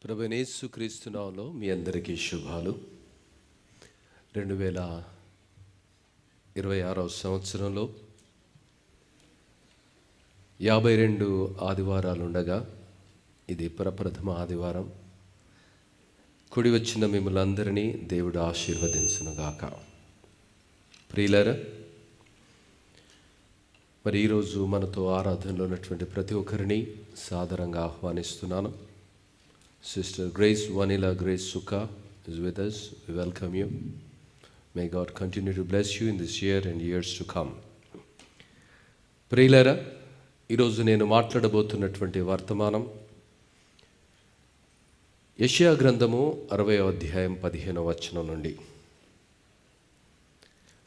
ప్రభువైన యేసుక్రీస్తు నామములో మీ అందరికీ శుభాలు. 2026 సంవత్సరంలో 52 ఆదివారాలు ఉండగా ఇది ప్రప్రథమ ఆదివారం. కూడి వచ్చిన మిమ్మల్ని అందరినీ దేవుడు ఆశీర్వదించునుగాక. ప్రియులారా, మరి ఈరోజు మనతో ఆరాధనలో ఉన్నటువంటి ప్రతి ఒక్కరిని సాదరంగా ఆహ్వానిస్తున్నాను. Sister Grace Vanilla Grace Sukha is with us. We welcome you. May God continue to bless you in this year and years to come. ప్రియులారా, ఈరోజు నేను మాట్లాడబోతున్నటువంటి వర్తమానం యెషయా గ్రంథము 60వ అధ్యాయం 15వ వచనం నుండి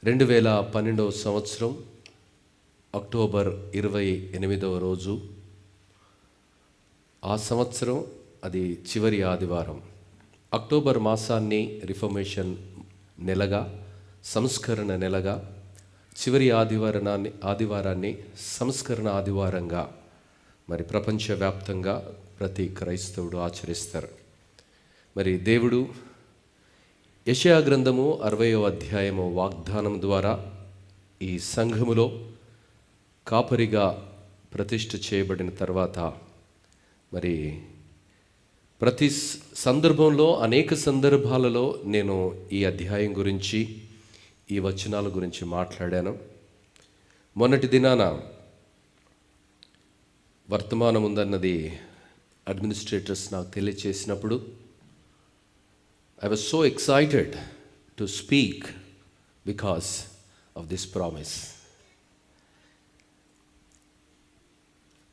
2012వ సంవత్సరం అక్టోబర్ 28వ రోజు, ఆ సంవత్సరం అది చివరి ఆదివారం. అక్టోబర్ మాసాన్ని రిఫర్మేషన్ నెలగా, సంస్కరణ నెలగా, చివరి ఆదివారాన్ని సంస్కరణ ఆదివారంగా మరి ప్రపంచవ్యాప్తంగా ప్రతి క్రైస్తవుడు ఆచరిస్తారు. మరి దేవుడు యెషయా గ్రంథము 60వ అధ్యాయము వాగ్దానం ద్వారా ఈ సంఘములో కాపరిగా ప్రతిష్ఠ చేయబడిన తర్వాత మరి ప్రతి సందర్భంలో, అనేక సందర్భాలలో నేను ఈ అధ్యాయం గురించి, ఈ వచనాల గురించి మాట్లాడాను. మొన్నటి దినాన వర్తమానం ఉందన్నది అడ్మినిస్ట్రేటర్స్ నాకు తెలియచేసినప్పుడు I was so excited to speak because of this promise.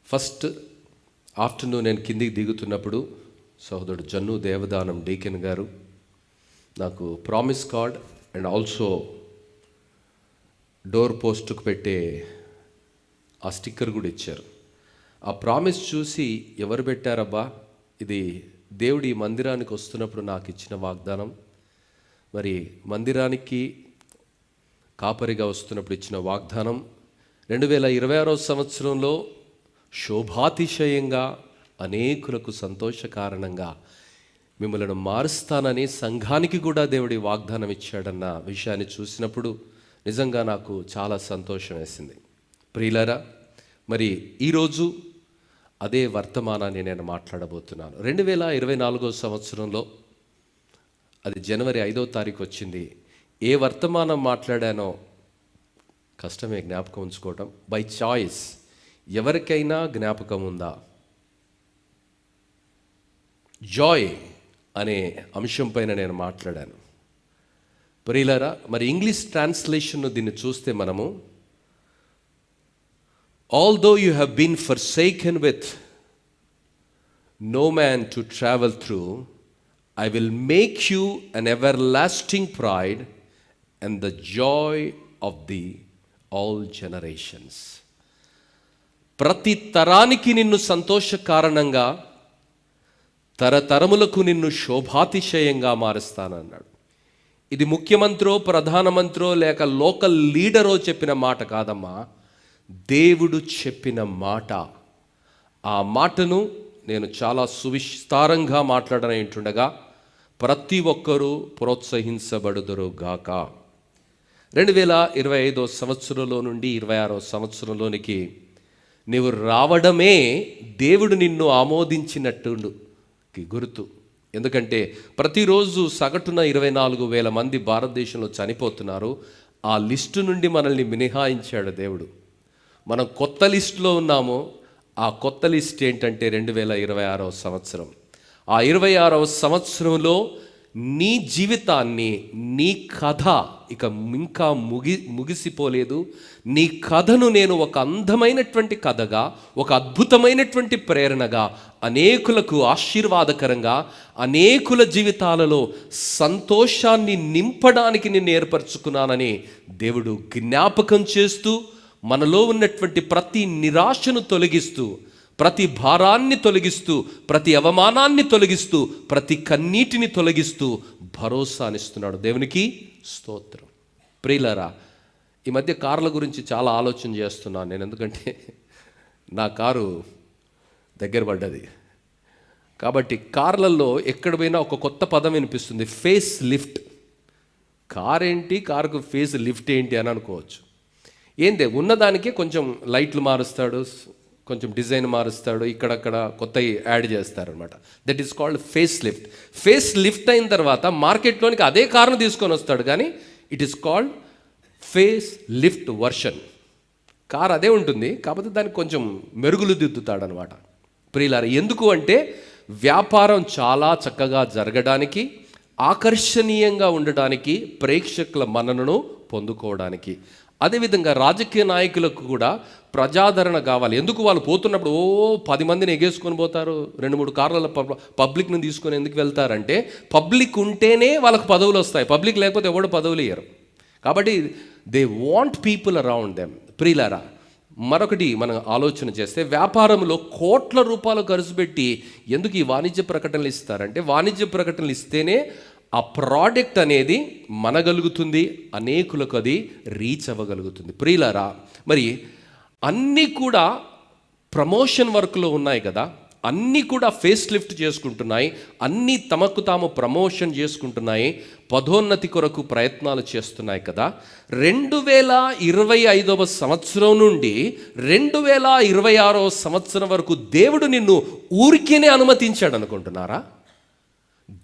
First afternoon నేను కిందికి దిగుతున్నప్పుడు సహోదరుడు జన్ను దేవదానం డీకెన్ గారు నాకు promise card and also door పోస్ట్కు పెట్టే ఆ స్టిక్కర్ కూడా ఇచ్చారు. ఆ ప్రామిస్ చూసి ఎవరు పెట్టారబ్బా, ఇది దేవుడి మందిరానికి వస్తున్నప్పుడు నాకు ఇచ్చిన వాగ్దానం, మరి మందిరానికి కాపరిగా వస్తున్నప్పుడు ఇచ్చిన వాగ్దానం 2026వ సంవత్సరంలో శోభాతిశయంగా, అనేకులకు సంతోష కారణంగా మిమ్మల్ని మారుస్తానని సంఘానికి కూడా దేవుడి వాగ్దానం ఇచ్చాడన్న విషయాన్ని చూసినప్పుడు నిజంగా నాకు చాలా సంతోషం వేసింది. ప్రియులారా, మరి ఈరోజు అదే వర్తమానాన్ని నేను మాట్లాడబోతున్నాను. 2024వ సంవత్సరంలో అది జనవరి 5వ తారీఖు వచ్చింది. ఏ వర్తమానం మాట్లాడానో కష్టమే జ్ఞాపకం ఉంచుకోవటం. బై చాయిస్ ఎవరికైనా జ్ఞాపకం ఉందా? జాయ్ అనే అంశం పైన నేను మాట్లాడాను. ప్రియులారా, మరి ఇంగ్లీష్ ట్రాన్స్లేషన్ దీన్ని చూస్తే మనము although you have been forsaken with no man to travel through, I will make you an everlasting pride and the joy of the all generations. ప్రతి తరానికి నిన్ను సంతోష కారణంగా, తరతరములకు నిన్ను శోభాతిశయంగా మారుస్తానన్నాడు. ఇది ముఖ్యమంత్రో, ప్రధానమంత్రో, లేక లోకల్ లీడరో చెప్పిన మాట కాదమ్మా, దేవుడు చెప్పిన మాట. ఆ మాటను నేను చాలా సువిస్తారంగా మాట్లాడనంటుండగా ప్రతి ఒక్కరూ ప్రోత్సహించబడుదురు గాక. 2025వ సంవత్సరంలో నుండి 26వ సంవత్సరంలోనికి నీవు రావడమే దేవుడు నిన్ను ఆమోదించినట్టు గుర్తు. ఎందుకంటే ప్రతిరోజు సగటున 24,000 మంది భారతదేశంలో చనిపోతున్నారు. ఆ లిస్టు నుండి మనల్ని మినహాయించాడు దేవుడు. మనం కొత్త లిస్టులో ఉన్నాము. ఆ కొత్త లిస్ట్ ఏంటంటే 2026వ సంవత్సరం. ఆ 26వ సంవత్సరంలో నీ జీవితాన్ని, నీ కథ ఇంకా ముగిసిపోలేదు. నీ కథను నేను ఒక అందమైనటువంటి కథగా, ఒక అద్భుతమైనటువంటి ప్రేరణగా, అనేకులకు ఆశీర్వాదకరంగా, అనేకుల జీవితాలలో సంతోషాన్ని నింపడానికి నిన్ను ఏర్పరచుకున్నానని దేవుడు జ్ఞాపకం చేస్తూ, మనలో ఉన్నటువంటి ప్రతి నిరాశను తొలగిస్తూ, ప్రతి భారాన్ని తొలగిస్తూ, ప్రతి అవమానాన్ని తొలగిస్తూ, ప్రతి కన్నీటిని తొలగిస్తూ భరోసానిస్తున్నాడు. దేవునికి స్తోత్రం. ప్రియులారా, ఈ మధ్య కార్ల గురించి చాలా ఆలోచన చేస్తున్నాను నేను. ఎందుకంటే నా కారు దగ్గర పడ్డది. కాబట్టి కార్లలో ఎక్కడ పోయినా ఒక కొత్త పదం వినిపిస్తుంది, ఫేస్ లిఫ్ట్. కార్ ఏంటి, కారుకు ఫేస్ లిఫ్ట్ ఏంటి అని అనుకోవచ్చు. ఏంటి, ఉన్నదానికే కొంచెం లైట్లు మారుస్తాడు, కొంచెం డిజైన్ మారుస్తాడు, ఇక్కడక్కడ కొత్త యాడ్ చేస్తారనమాట. That is called face lift. Face lift అయిన తర్వాత మార్కెట్లోనికి అదే కారును తీసుకొని వస్తాడు, కానీ it is called face lift version. Car అదే ఉంటుంది, కాకపోతే దానికి కొంచెం మెరుగులు దిద్దుతాడు అనమాట. ప్రియులారా, ఎందుకు అంటే వ్యాపారం చాలా చక్కగా జరగడానికి, ఆకర్షణీయంగా ఉండడానికి, ప్రేక్షకుల మన్ననను పొందుకోవడానికి. అదేవిధంగా రాజకీయ నాయకులకు కూడా ప్రజాదరణ కావాలి. ఎందుకు, వాళ్ళు పోతున్నప్పుడు 10 మందిని ఎగేసుకొని పోతారు, 2-3 కార్ల పబ్లిక్ని తీసుకొని ఎందుకు వెళ్తారంటే, పబ్లిక్ ఉంటేనే వాళ్ళకు పదవులు వస్తాయి, పబ్లిక్ లేకపోతే ఎవడు పదవులు ఇయ్యరు. కాబట్టి they want people around them. ప్రియులారా, మరొకటి మనం ఆలోచన చేస్తే, వ్యాపారంలో కోట్ల రూపాయలు ఖర్చు పెట్టి ఎందుకు ఈ వాణిజ్య ప్రకటనలు ఇస్తారంటే, వాణిజ్య ప్రకటనలు ఇస్తేనే ఆ ప్రోడక్ట్ అనేది మనగలుగుతుంది, అనేకులకు అది రీచ్ అవ్వగలుగుతుంది. ప్రియులారా, మరి అన్నీ కూడా ప్రమోషన్ వర్క్లో ఉన్నాయి కదా, అన్నీ కూడా ఫేస్ లిఫ్ట్ చేసుకుంటున్నాయి, అన్నీ తమకు తాము ప్రమోషన్ చేసుకుంటున్నాయి, పదోన్నతి కొరకు ప్రయత్నాలు చేస్తున్నాయి కదా. 2025వ సంవత్సరం నుండి 2026వ సంవత్సరం వరకు దేవుడు నిన్ను ఊరికేనే అనుమతించాడు అనుకుంటున్నారా?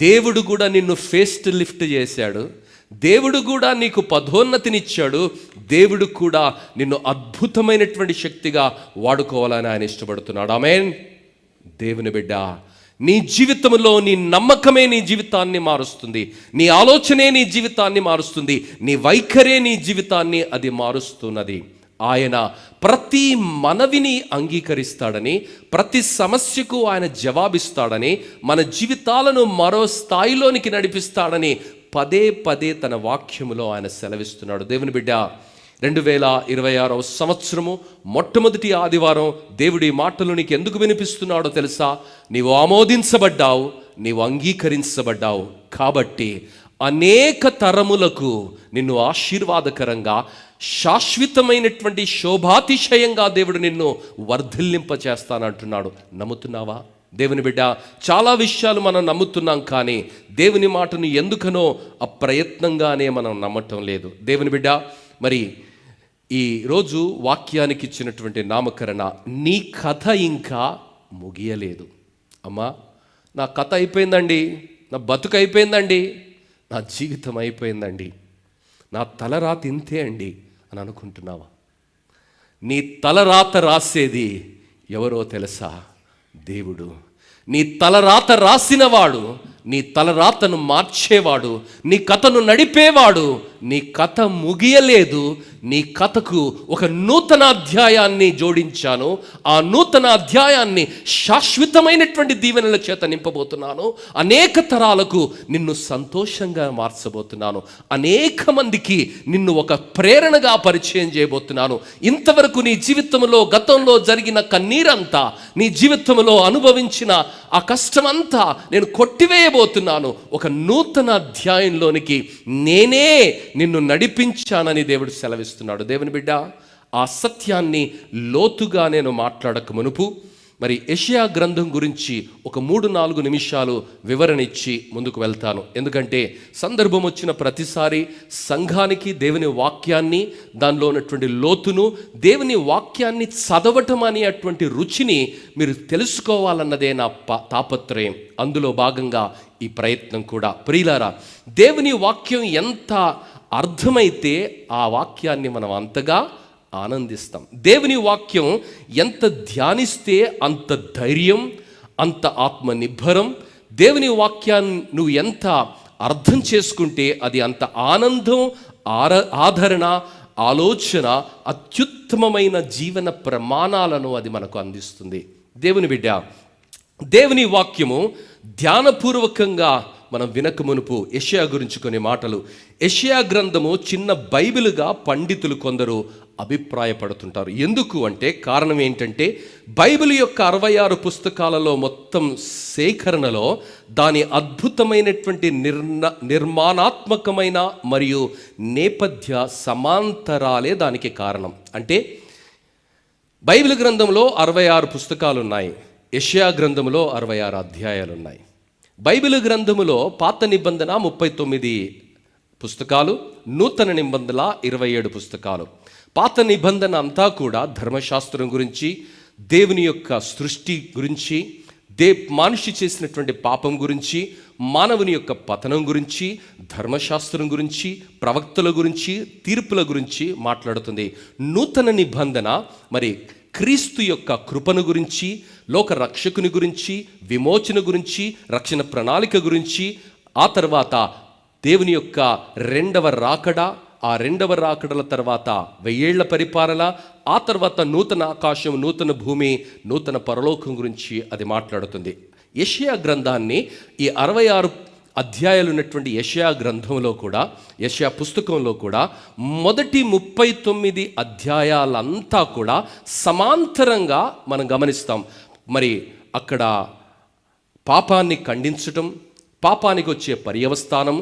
దేవుడు కూడా నిన్ను ఫేస్ లిఫ్ట్ చేశాడు, దేవుడు కూడా నీకు పదోన్నతినిచ్చాడు, దేవుడు కూడా నిన్ను అద్భుతమైనటువంటి శక్తిగా వాడుకోవాలని ఆయన ఇష్టపడుతున్నాడు. ఆమేన్. దేవుని బిడ్డ, నీ జీవితంలో నీ నమ్మకమే నీ జీవితాన్ని మారుస్తుంది, నీ ఆలోచనే నీ జీవితాన్ని మారుస్తుంది, నీ వైఖరే నీ జీవితాన్ని అది మారుస్తున్నది. ఆయన ప్రతి మనవిని అంగీకరిస్తాడని, ప్రతి సమస్యకు ఆయన జవాబిస్తాడని, మన జీవితాలను మరో స్థాయిలోనికి నడిపిస్తాడని పదే పదే తన వాక్యములో ఆయన సెలవిస్తున్నాడు. దేవుని బిడ్డ, 2026వ సంవత్సరము మొట్టమొదటి ఆదివారం దేవుడి మాటలు నీకు ఎందుకు వినిపిస్తున్నాడో తెలుసా? నీవు ఆమోదించబడ్డావు, నీవు అంగీకరించబడ్డావు. కాబట్టి అనేక తరములకు నిన్ను ఆశీర్వాదకరంగా, శాశ్వతమైనటువంటి శోభాతిశయంగా దేవుడు నిన్ను వర్ధిల్లింపచేస్తానంటున్నాడు. నమ్ముతున్నావా? దేవుని బిడ్డ, చాలా విషయాలు మనం నమ్ముతున్నాం, కానీ దేవుని మాటను ఎందుకనో అప్రయత్నంగానే మనం నమ్మటం లేదు. దేవుని బిడ్డ, మరి ఈరోజు వాక్యానికి ఇచ్చినటువంటి నామకరణ, నీ కథ ఇంకా ముగియలేదు. అమ్మా, నా కథ అయిపోయిందండి, నా బతుకు అయిపోయిందండి, నా జీవితం అయిపోయిందండి, నా తలరాత ఇంతే అండి అని అనుకుంటున్నావా? నీ తలరాత రాసేది ఎవరో తెలుసా? దేవుడు. నీ తలరాత రాసినవాడు, నీ తలరాతను మార్చేవాడు, నీ కథను నడిపేవాడు. నీ కథ ముగియలేదు, నీ కథకు ఒక నూతన అధ్యాయాన్ని జోడించాను. ఆ నూతన అధ్యాయాన్ని శాశ్వతమైనటువంటి దీవెనల చేత నింపబోతున్నాను. అనేక తరాలకు నిన్ను సంతోషంగా మార్చబోతున్నాను. అనేక మందికి నిన్ను ఒక ప్రేరణగా పరిచయం చేయబోతున్నాను. ఇంతవరకు నీ జీవితంలో గతంలో జరిగిన కన్నీరంతా, నీ జీవితంలో అనుభవించిన ఆ కష్టమంతా నేను కొట్టివేయబోతున్నాను. ఒక నూతన అధ్యాయంలోనికి నేనే నిన్ను నడిపించానని దేవుడు సెలవిస్తున్నాడు. దేవుని బిడ్డ, ఆ సత్యాన్ని లోతుగా నేను మాట్లాడక మునుపు మరి యెషయా గ్రంథం గురించి ఒక 3-4 నిమిషాలు వివరణ ఇచ్చి ముందుకు వెళ్తాను. ఎందుకంటే సందర్భం వచ్చిన ప్రతిసారి సంఘానికి దేవుని వాక్యాన్ని, దానిలో ఉన్నటువంటి లోతును, దేవుని వాక్యాన్ని చదవటం అనేటువంటి రుచిని మీరు తెలుసుకోవాలన్నదే నా తాపత్రయం. అందులో భాగంగా ఈ ప్రయత్నం కూడా. ప్రియులారా, దేవుని వాక్యం ఎంత అర్థమైతే ఆ వాక్యాన్ని మనం అంతగా ఆనందిస్తాం. దేవుని వాక్యం ఎంత ధ్యానిస్తే అంత ధైర్యం, అంత ఆత్మనిర్భరం. దేవుని వాక్యాన్ని నువ్వు ఎంత అర్థం చేసుకుంటే అది అంత ఆనందం, ఆదరణ, ఆలోచన, అత్యుత్తమమైన జీవన ప్రమాణాలను అది మనకు అందిస్తుంది. దేవుని బిడ్డ, దేవుని వాక్యము ధ్యానపూర్వకంగా మనం వినక మునుపు యెషయా గురించి కొన్ని మాటలు. యెషయా గ్రంథము చిన్న బైబిలుగా పండితులు కొందరు అభిప్రాయపడుతుంటారు. ఎందుకు అంటే, కారణం ఏంటంటే, బైబిల్ యొక్క 66 పుస్తకాలలో మొత్తం సేకరణలో దాని అద్భుతమైనటువంటి నిర్మాణాత్మకమైన మరియు నేపథ్య సమాంతరాలే దానికి కారణం. అంటే బైబిల్ గ్రంథంలో 66 పుస్తకాలు ఉన్నాయి. యెషయా గ్రంథములో 66 అధ్యాయాలు ఉన్నాయి. బైబిల్ గ్రంథములో పాత నిబంధన 39 పుస్తకాలు, నూతన నిబంధన 27 పుస్తకాలు. పాత నిబంధన అంతా కూడా ధర్మశాస్త్రం గురించి, దేవుని యొక్క సృష్టి గురించి, మనిషి చేసినటువంటి పాపం గురించి, మానవుని యొక్క పతనం గురించి, ధర్మశాస్త్రం గురించి, ప్రవక్తల గురించి, తీర్పుల గురించి మాట్లాడుతుంది. నూతన నిబంధన మరి క్రీస్తు యొక్క కృపను గురించి, లోక రక్షకుని గురించి, విమోచన గురించి, రక్షణ ప్రణాళిక గురించి, ఆ తర్వాత దేవుని యొక్క రెండవ రాకడ, ఆ రెండవ రాకడల తర్వాత 1000 ఏళ్ల పరిపాలన, ఆ తర్వాత నూతన ఆకాశం, నూతన భూమి, నూతన పరలోకం గురించి అది మాట్లాడుతుంది. యెషయా గ్రంథాన్ని ఈ 66 అధ్యాయాలు ఉన్నటువంటి యెషయా గ్రంథంలో కూడా, యెషయా పుస్తకంలో కూడా మొదటి 39 అధ్యాయాలంతా కూడా సమాంతరంగా మనం గమనిస్తాం. మరి అక్కడ పాపాన్ని ఖండించటం, పాపానికి వచ్చే పర్యవస్థానం,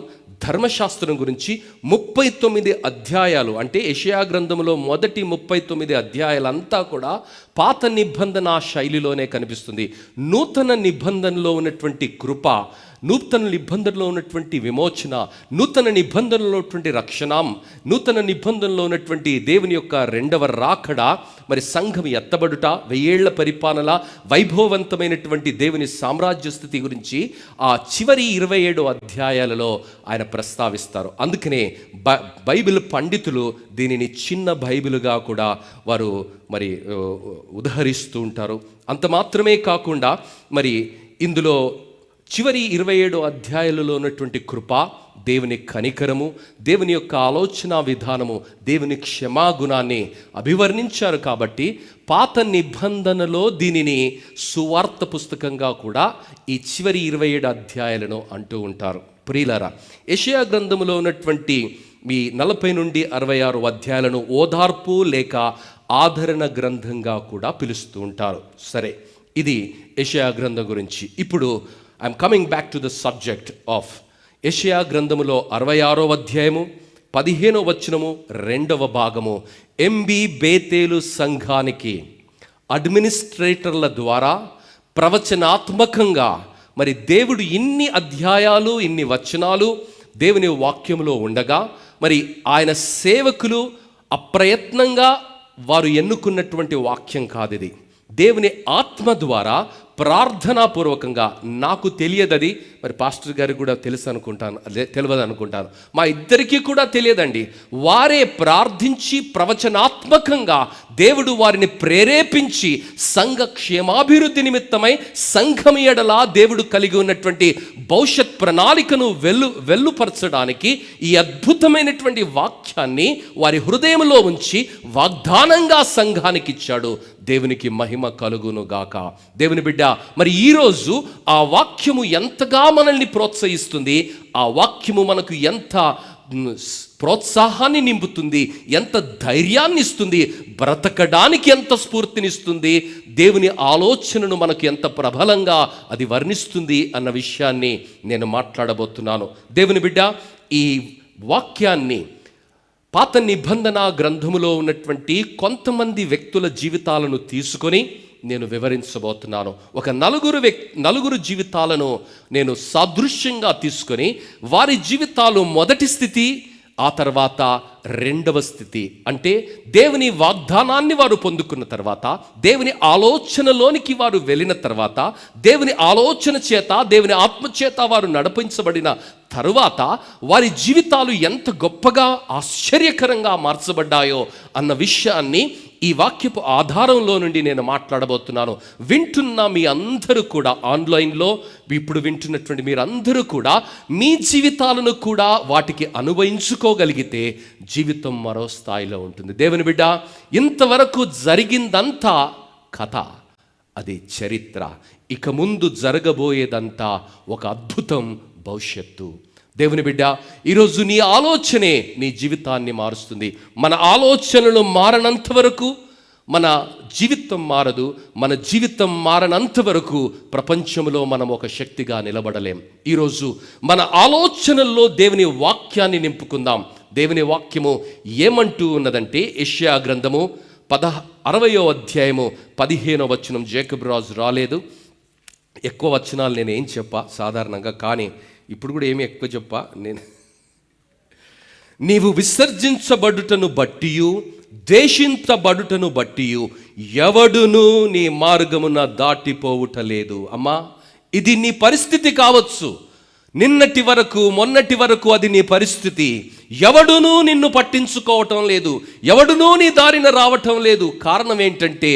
ధర్మశాస్త్రం గురించి 39 అధ్యాయాలు, అంటే యెషయా గ్రంథంలో మొదటి 39 అధ్యాయాలంతా కూడా పాత నిబంధన శైలిలోనే కనిపిస్తుంది. నూతన నిబంధనలో ఉన్నటువంటి కృప, నూతన నిబంధనలో ఉన్నటువంటి విమోచన, నూతన నిబంధనలో ఉన్నటువంటి రక్షణ, నూతన నిబంధనలో ఉన్నటువంటి దేవుని యొక్క రెండవ రాకడ, మరి సంఘం ఎత్తబడుట, 1000 ఏళ్ల పరిపాలన, వైభవవంతమైనటువంటి దేవుని సామ్రాజ్య స్థితి గురించి ఆ చివరి 27 అధ్యాయాలలో ఆయన ప్రస్తావిస్తారు. అందుకనే బైబిల్ పండితులు దీనిని చిన్న బైబిలుగా కూడా వారు మరి ఉదహరిస్తూ ఉంటారు. అంత మాత్రమే కాకుండా మరి ఇందులో చివరి 27 అధ్యాయాలలో ఉన్నటువంటి కృప, దేవుని కనికరము, దేవుని యొక్క ఆలోచన విధానము, దేవుని క్షమాగుణాన్ని అభివర్ణించారు. కాబట్టి పాత నిబంధనలో దీనిని సువార్త పుస్తకంగా కూడా ఈ చివరి 27 అధ్యాయాలను అంటూ ఉంటారు. ప్రియులారా, యెషయా గ్రంథములో ఉన్నటువంటి ఈ 40 నుండి 66 అధ్యాయాలను ఓదార్పు లేక ఆదరణ గ్రంథంగా కూడా పిలుస్తూ ఉంటారు. సరే, ఇది యెషయా గ్రంథం గురించి. ఇప్పుడు I'm coming back to the subject of యెషయా గ్రంథములో 66వ అధ్యాయము 15వ వచనము 2వ భాగము. ఎంబి బేతేలు సంఘానికి అడ్మినిస్ట్రేటర్ల ద్వారా ప్రవచనాత్మకంగా మరి దేవుడు ఇన్ని అధ్యాయాలు, ఇన్ని వచనాలు దేవుని వాక్యములో ఉండగా, మరి ఆయన సేవకులు అప్రయత్నంగా వారు ఎన్నుకున్నటువంటి వాక్యం కాదు ఇది. దేవుని ఆత్మ ద్వారా ప్రార్థనాపూర్వకంగా, నాకు తెలియదది, మరి పాస్టర్ గారికి కూడా తెలుసు అనుకుంటాను, తెలియదు అనుకుంటాను, మా ఇద్దరికీ కూడా తెలియదండి, వారే ప్రార్థించి ప్రవచనాత్మకంగా దేవుడు వారిని ప్రేరేపించి సంఘ క్షేమాభివృద్ధి నిమిత్తమై సంఘం ఎడలా దేవుడు కలిగి ఉన్నటువంటి భవిష్యత్ ప్రణాళికను వెల్లుపరచడానికి ఈ అద్భుతమైనటువంటి వాక్యాన్ని వారి హృదయంలో ఉంచి వాగ్దానంగా సంఘానికి ఇచ్చాడు. దేవునికి మహిమ కలుగును గాక. దేవుని బిడ్డ, మరి ఈరోజు ఆ వాక్యము ఎంతగా మనల్ని ప్రోత్సహిస్తుంది, ఆ వాక్యము మనకు ఎంత ప్రోత్సాహాన్ని నింపుతుంది, ఎంత ధైర్యాన్ని ఇస్తుంది, బ్రతకడానికి ఎంత స్ఫూర్తినిస్తుంది, దేవుని ఆలోచనను మనకు ఎంత ప్రబలంగా అది వర్ణిస్తుంది అన్న విషయాన్ని నేను మాట్లాడబోతున్నాను. దేవుని బిడ్డ, ఈ వాక్యాన్ని పాత నిబంధన గ్రంథములో ఉన్నటువంటి కొంతమంది వ్యక్తుల జీవితాలను తీసుకొని నేను వివరించబోతున్నాను. ఒక నలుగురు జీవితాలను నేను సాదృశ్యంగా తీసుకొని వారి జీవితాలు మొదటి స్థితి, ఆ తర్వాత రెండవ స్థితి, అంటే దేవుని వాగ్దానాన్ని వారు పొందుకున్న తర్వాత, దేవుని ఆలోచనలోనికి వారు వెళ్ళిన తర్వాత, దేవుని ఆలోచన చేత, దేవుని ఆత్మచేత వారు నడిపించబడిన తరువాత వారి జీవితాలు ఎంత గొప్పగా ఆశ్చర్యకరంగా మార్చబడ్డాయో అన్న విషయాన్ని ఈ వాక్యపు ఆధారంలో నుండి నేను మాట్లాడబోతున్నాను. వింటున్న మీ అందరూ కూడా, ఆన్లైన్లో ఇప్పుడు వింటున్నటువంటి మీరందరూ కూడా మీ జీవితాలను కూడా వాటికి అనుభవించుకోగలిగితే జీవితం మరో స్థాయిలో ఉంటుంది. దేవుని బిడ్డ, ఇంతవరకు జరిగిందంతా కథ, అది చరిత్ర. ఇక ముందు జరగబోయేదంతా ఒక అద్భుతం, భవిష్యత్తు. దేవుని బిడ్డ, ఈరోజు నీ ఆలోచనే నీ జీవితాన్ని మారుస్తుంది. మన ఆలోచనలు మారనంత వరకు మన జీవితం మారదు. మన జీవితం మారనంత వరకు ప్రపంచంలో మనం ఒక శక్తిగా నిలబడలేం. ఈరోజు మన ఆలోచనల్లో దేవుని వాక్యాన్ని నింపుకుందాం. దేవుని వాక్యము ఏమంటూ ఉన్నదంటే, యెషయా గ్రంథము 60వ అధ్యాయము 15వ వచనం. జేకబ్ రాజు రాలేదు, ఎక్కువ వచనాలు నేను ఏం చెప్పా సాధారణంగా, కానీ ఇప్పుడు కూడా ఏమి ఎక్కువ చెప్పా నేను. నీవు విసర్జించబడుటను బట్టియు ద్వేషించబడుటను బట్టియు ఎవడును నీ మార్గమున దాటిపోవుట లేదు. అమ్మా, ఇది నీ పరిస్థితి కావచ్చు. నిన్నటి వరకు మొన్నటి వరకు అది నీ పరిస్థితి. ఎవడునూ నిన్ను పట్టించుకోవటం లేదు, ఎవడునూ నీ దారిన రావటం లేదు. కారణం ఏంటంటే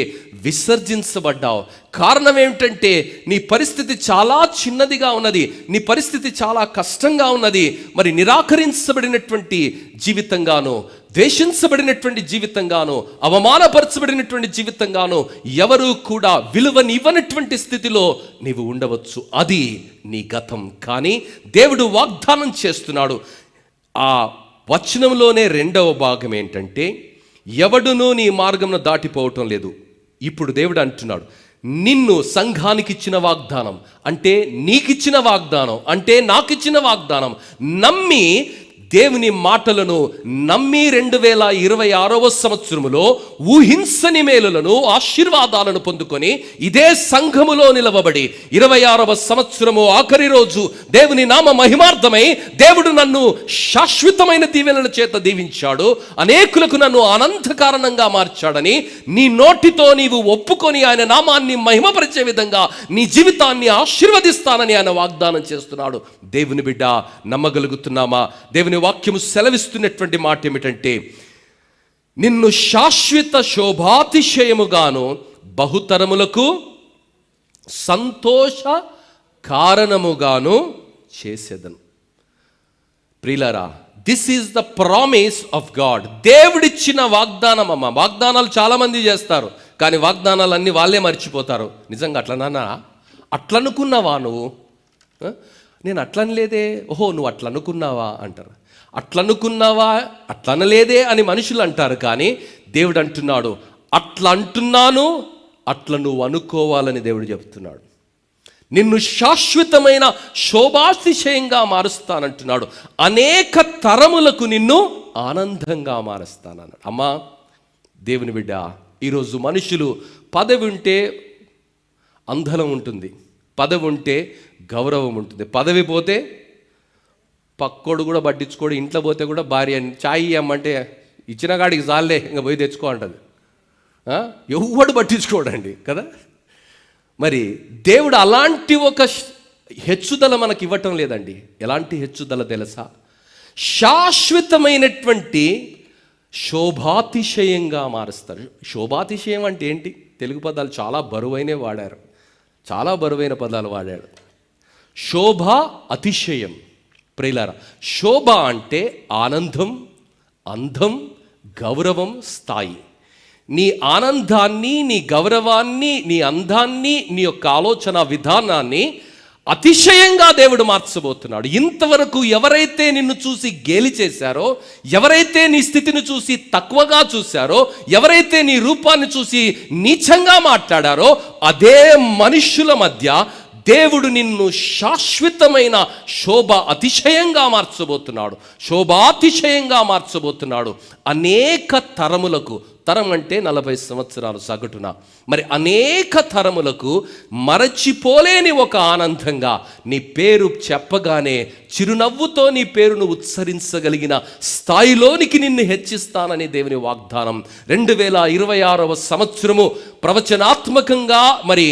విసర్జించబడ్డావు. కారణం ఏమిటంటే నీ పరిస్థితి చాలా చిన్నదిగా ఉన్నది, నీ పరిస్థితి చాలా కష్టంగా ఉన్నది. మరి నిరాకరించబడినటువంటి జీవితంగానో, ద్వేషించబడినటువంటి జీవితంగానో, అవమానపరచబడినటువంటి జీవితంగానో ఎవరు కూడా విలువనివ్వనటువంటి స్థితిలో నీవు ఉండవచ్చు. అది నీ గతం. కానీ దేవుడు వాగ్దానం చేస్తున్నాడు. ఆ వచనంలోనే 2వ భాగం ఏంటంటే ఎవడునూ నీ మార్గంను దాటిపోవటం లేదు. ఇప్పుడు దేవుడు అంటున్నాడు, నిన్ను సంఘానికి ఇచ్చిన వాగ్దానం అంటే, నీకిచ్చిన వాగ్దానం అంటే, నాకిచ్చిన వాగ్దానం నమ్మి, దేవుని మాటలను నమ్మి 2026వ సంవత్సరములో ఊహించని మేలులను, ఆశీర్వాదాలను పొందుకొని ఇదే సంఘములో నిలవబడి 26వ సంవత్సరము ఆఖరి రోజు దేవుని నామ మహిమార్థమై దేవుడు నన్ను శాశ్వతమైన దీవెనల చేత దీవించాడు, అనేకులకు నన్ను ఆనంద కారణంగా మార్చాడని నీ నోటితో నీవు ఒప్పుకొని ఆయన నామాన్ని మహిమపరిచే విధంగా నీ జీవితాన్ని ఆశీర్వదిస్తానని ఆయన వాగ్దానం చేస్తున్నాడు. దేవుని బిడ్డ, నమ్మగలుగుతున్నామా? దేవుని వాక్యము సెలవిస్తున్నటువంటి మాట ఏమిటంటే, నిన్ను శాశ్వత శోభాతిశయముగాను బహుతరములకు సంతోష కారణముగాను చేసేదను. ప్రియులారా, this is the promise of God. దేవుడిచ్చిన వాగ్దానం. అమ్మ, వాగ్దానాలు చాలామంది చేస్తారు, కానీ వాగ్దానాలన్నీ వాళ్ళే మర్చిపోతారు. నిజంగా అట్లనా? అట్లనుకున్నావా నువ్వు? నేను అట్లనలేదే. ఓహో, నువ్వు అట్లనుకున్నావా అంటారు. అట్లనుకున్నావా, అట్లనలేదే అని మనుషులు అంటారు. కానీ దేవుడు అంటున్నాడు, అట్లా అంటున్నాను, అట్లా నువ్వు అనుకోవాలని దేవుడు చెప్తున్నాడు. నిన్ను శాశ్వతమైన శోభాతిశయంగా మారుస్తానంటున్నాడు. అనేక తరములకు నిన్ను ఆనందంగా మారుస్తానన్నాడు. అమ్మా, దేవుని బిడ్డ, ఈరోజు మనుషులు పదవి ఉంటే అందలం ఉంటుంది, పదవి ఉంటే గౌరవం ఉంటుంది, పదవి పోతే పక్కోడు కూడా పట్టించుకోడు, ఇంట్లో పోతే కూడా భార్య చాయ్ ఇవ్వమంటే ఇచ్చిన కాడికి చాలే, ఇంకా పోయి తెచ్చుకో అంటది. ఎవ్వడు పట్టించుకోడండి కదా. మరి దేవుడు అలాంటి ఒక హెచ్చుదల మనకి ఇవ్వటం లేదండి. ఎలాంటి హెచ్చుదల తెలుసా? శాశ్వతమైనటువంటి శోభాతిశయంగా మారుస్తారు. శోభాతిశయం అంటే ఏంటి? తెలుగు పదాలు చాలా బరువైనే వాడారు, చాలా బరువైన పదాలు వాడాడు. శోభ, అతిశయం. ప్రియులారా, శోభ అంటే ఆనందం, అందం, గౌరవం, స్థాయి. నీ ఆనందాన్ని, నీ గౌరవాన్ని, నీ అందాన్ని, నీ యొక్క ఆలోచన విధానాన్ని అతిశయంగా దేవుడు మార్చబోతున్నాడు. ఇంతవరకు ఎవరైతే నిన్ను చూసి గేలి చేశారో, ఎవరైతే నీ స్థితిని చూసి తక్కువగా చూశారో, ఎవరైతే నీ రూపాన్ని చూసి నీచంగా మాట్లాడారో, అదే మనుష్యుల మధ్య దేవుడు నిన్ను శాశ్వతమైన శోభ అతిశయంగా మార్చబోతున్నాడు, శోభాతిశయంగా మార్చబోతున్నాడు. అనేక తరములకు, తరం అంటే 40 సంవత్సరాలు సగటున, మరి అనేక తరములకు మరచిపోలేని ఒక ఆనందంగా నీ పేరు చెప్పగానే చిరునవ్వుతో నీ పేరును ఉచ్చరించగలిగిన స్థాయిలోనికి నిన్ను హెచ్చిస్తానని దేవుని వాగ్దానం. 2026వ సంవత్సరము ప్రవచనాత్మకంగా మరి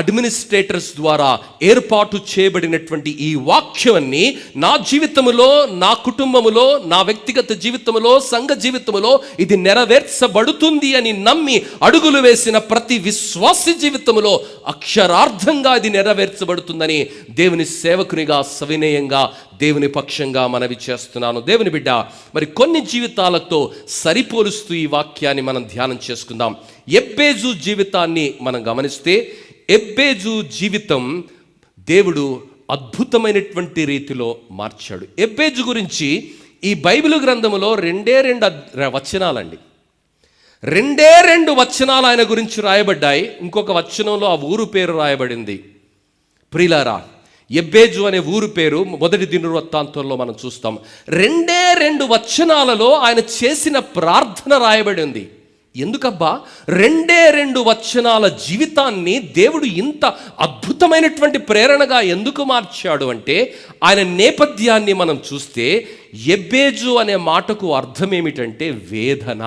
అడ్మినిస్ట్రేటర్స్ ద్వారా ఏర్పాటు చేయబడినటువంటి ఈ వాక్యాన్ని నా జీవితములో, నా కుటుంబములో, నా వ్యక్తిగత జీవితములో, సంఘ జీవితములో ఇది నెరవేర్చబడుతుంది అని నమ్మి అడుగులు వేసిన ప్రతి విశ్వాసి జీవితములో అక్షరార్థంగా ఇది నెరవేర్చబడుతుందని దేవుని సేవకునిగా సవినయంగా దేవుని పక్షంగా మనవి చేస్తున్నాను. దేవుని బిడ్డ, మరి కొన్ని జీవితాలతో సరిపోలుస్తూ ఈ వాక్యాన్ని మనం ధ్యానం చేసుకుందాం. ఎబ్బేజు జీవితాన్ని మనం గమనిస్తే, ఎబ్బేజు జీవితం దేవుడు అద్భుతమైనటువంటి రీతిలో మార్చాడు. ఎబ్బేజు గురించి ఈ బైబిల్ గ్రంథములో 2 వచనాలండి, 2 వచనాలు ఆయన గురించి రాయబడ్డాయి. ఇంకొక వచనంలో ఆ ఊరు పేరు రాయబడింది. ప్రియులారా, ఎబ్బేజు అనే ఊరు పేరు మొదటి దినవృత్తాంతంలో మనం చూస్తాం. 2 వచనాలలో ఆయన చేసిన ప్రార్థన రాయబడి ఉంది. ఎందుకబ్బా 2 వచనాల జీవితాన్ని దేవుడు ఇంత అద్భుతమైనటువంటి ప్రేరణగా ఎందుకు మార్చాడు అంటే, ఆయన నేపథ్యాన్ని మనం చూస్తే ఎబ్బేజు అనే మాటకు అర్థం ఏమిటంటే వేదన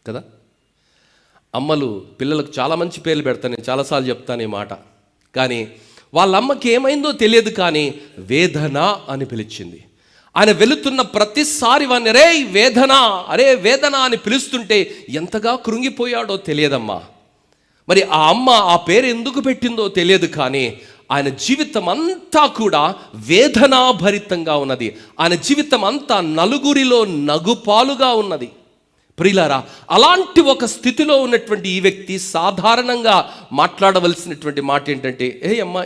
కదా. అమ్మలు పిల్లలకు చాలా మంచి పేర్లు పెడతాను, నేను చాలాసార్లు చెప్తాను ఈ మాట. కానీ వాళ్ళ అమ్మకి ఏమైందో తెలియదు, కానీ వేదన అని పిలిచింది. ఆయన వెళుతున్న ప్రతిసారి వాడిని రే వేదన, అరే వేదన అని పిలుస్తుంటే ఎంతగా కృంగిపోయాడో తెలియదమ్మా. మరి ఆ అమ్మ ఆ పేరు ఎందుకు పెట్టిందో తెలియదు, కానీ ఆయన జీవితం అంతా కూడా వేదనాభరితంగా ఉన్నది. ఆయన జీవితం అంతా నలుగురిలో నగుపాలుగా ఉన్నది. ప్రియులారా, అలాంటి ఒక స్థితిలో ఉన్నటువంటి ఈ వ్యక్తి సాధారణంగా మాట్లాడవలసినటువంటి మాట ఏంటంటే, అమ్మ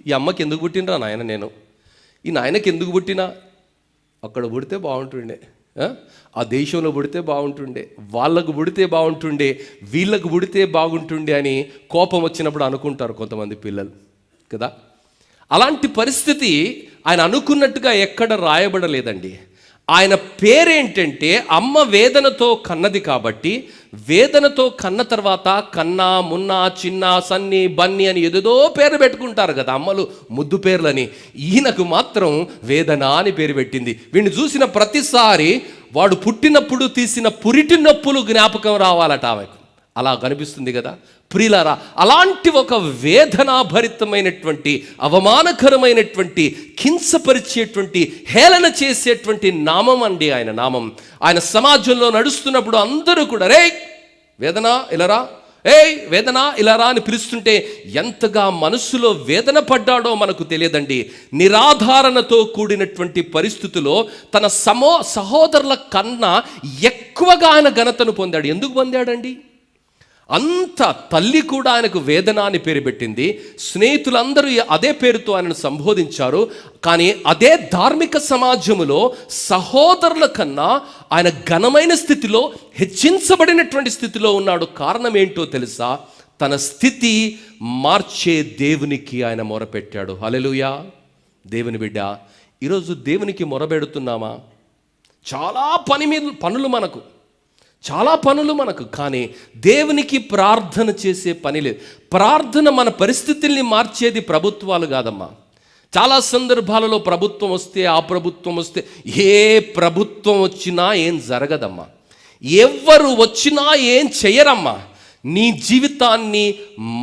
ఈ అమ్మకి ఎందుకు పుట్టినరా నాయన, నేను ఈ నాయనకి ఎందుకు పుట్టినా, అక్కడ పుడితే బాగుంటుండే, ఆ దేశంలో పుడితే బాగుంటుండే, వాళ్ళకు పుడితే బాగుంటుండే, వీళ్ళకు పుడితే బాగుంటుండే అని కోపం వచ్చినప్పుడు అనుకుంటారు కొంతమంది పిల్లలు కదా. అలాంటి పరిస్థితి ఆయన అనుకున్నట్టుగా ఎక్కడ రాయబడలేదండి. ఆయన పేరేంటంటే అమ్మ వేదనతో కన్నది కాబట్టి, వేదనతో కన్న తర్వాత కన్నా, మున్నా, చిన్న, సన్ని, బన్ని అని ఏదేదో పేరు పెట్టుకుంటారు కదా అమ్మలు, ముద్దు పేర్లని. ఈయనకు మాత్రం వేదన అని పేరు పెట్టింది. వీడిని చూసిన ప్రతిసారి వాడు పుట్టినప్పుడు తీసిన పురిటి నొప్పులు జ్ఞాపకం రావాలట ఆమెకు. అలా కనిపిస్తుంది కదా ప్రియులారా. అలాంటి ఒక వేదనాభరితమైనటువంటి, అవమానకరమైనటువంటి, కించపరిచేటువంటి, హేళన చేసేటువంటి నామం అండి ఆయన నామం. ఆయన సమాజంలో నడుస్తున్నప్పుడు అందరూ కూడా రే వేదన ఇలారా, వేదన ఇలారా అని పిలుస్తుంటే ఎంతగా మనసులో వేదన పడ్డాడో మనకు తెలియదండి. నిరాధారణతో కూడినటువంటి పరిస్థితిలో తన సహోదరుల కన్నా ఎక్కువగా ఆయన ఘనతను పొందాడు. ఎందుకు పొందాడండి? అంత తల్లి కూడా ఆయనకు వేదన అని పేరు పెట్టింది. స్నేహితులందరూ అదే పేరుతో ఆయనను సంబోధించారు. కానీ అదే ధార్మిక సమాజములో సహోదరుల కన్నా ఆయన ఘనమైన స్థితిలో, హెచ్చించబడినటువంటి స్థితిలో ఉన్నాడు. కారణం ఏంటో తెలుసా? తన స్థితి మార్చే దేవునికి ఆయన మొరపెట్టాడు. హల్లెలూయా. దేవుని బిడ్డ, ఈరోజు దేవునికి మొరపెడుతున్నామా? చాలా పనులు మనకు, కానీ దేవునికి ప్రార్థన చేసే పని లేదు. ప్రార్థన మన పరిస్థితుల్ని మార్చేది ప్రభుత్వాలు కాదమ్మా. చాలా సందర్భాలలో ప్రభుత్వం వస్తే, ఆ ప్రభుత్వం వస్తే, ఏ ప్రభుత్వం వచ్చినా ఏం జరగదమ్మా. ఎవరు వచ్చినా ఏం చెయ్యరమ్మా. నీ జీవితాన్ని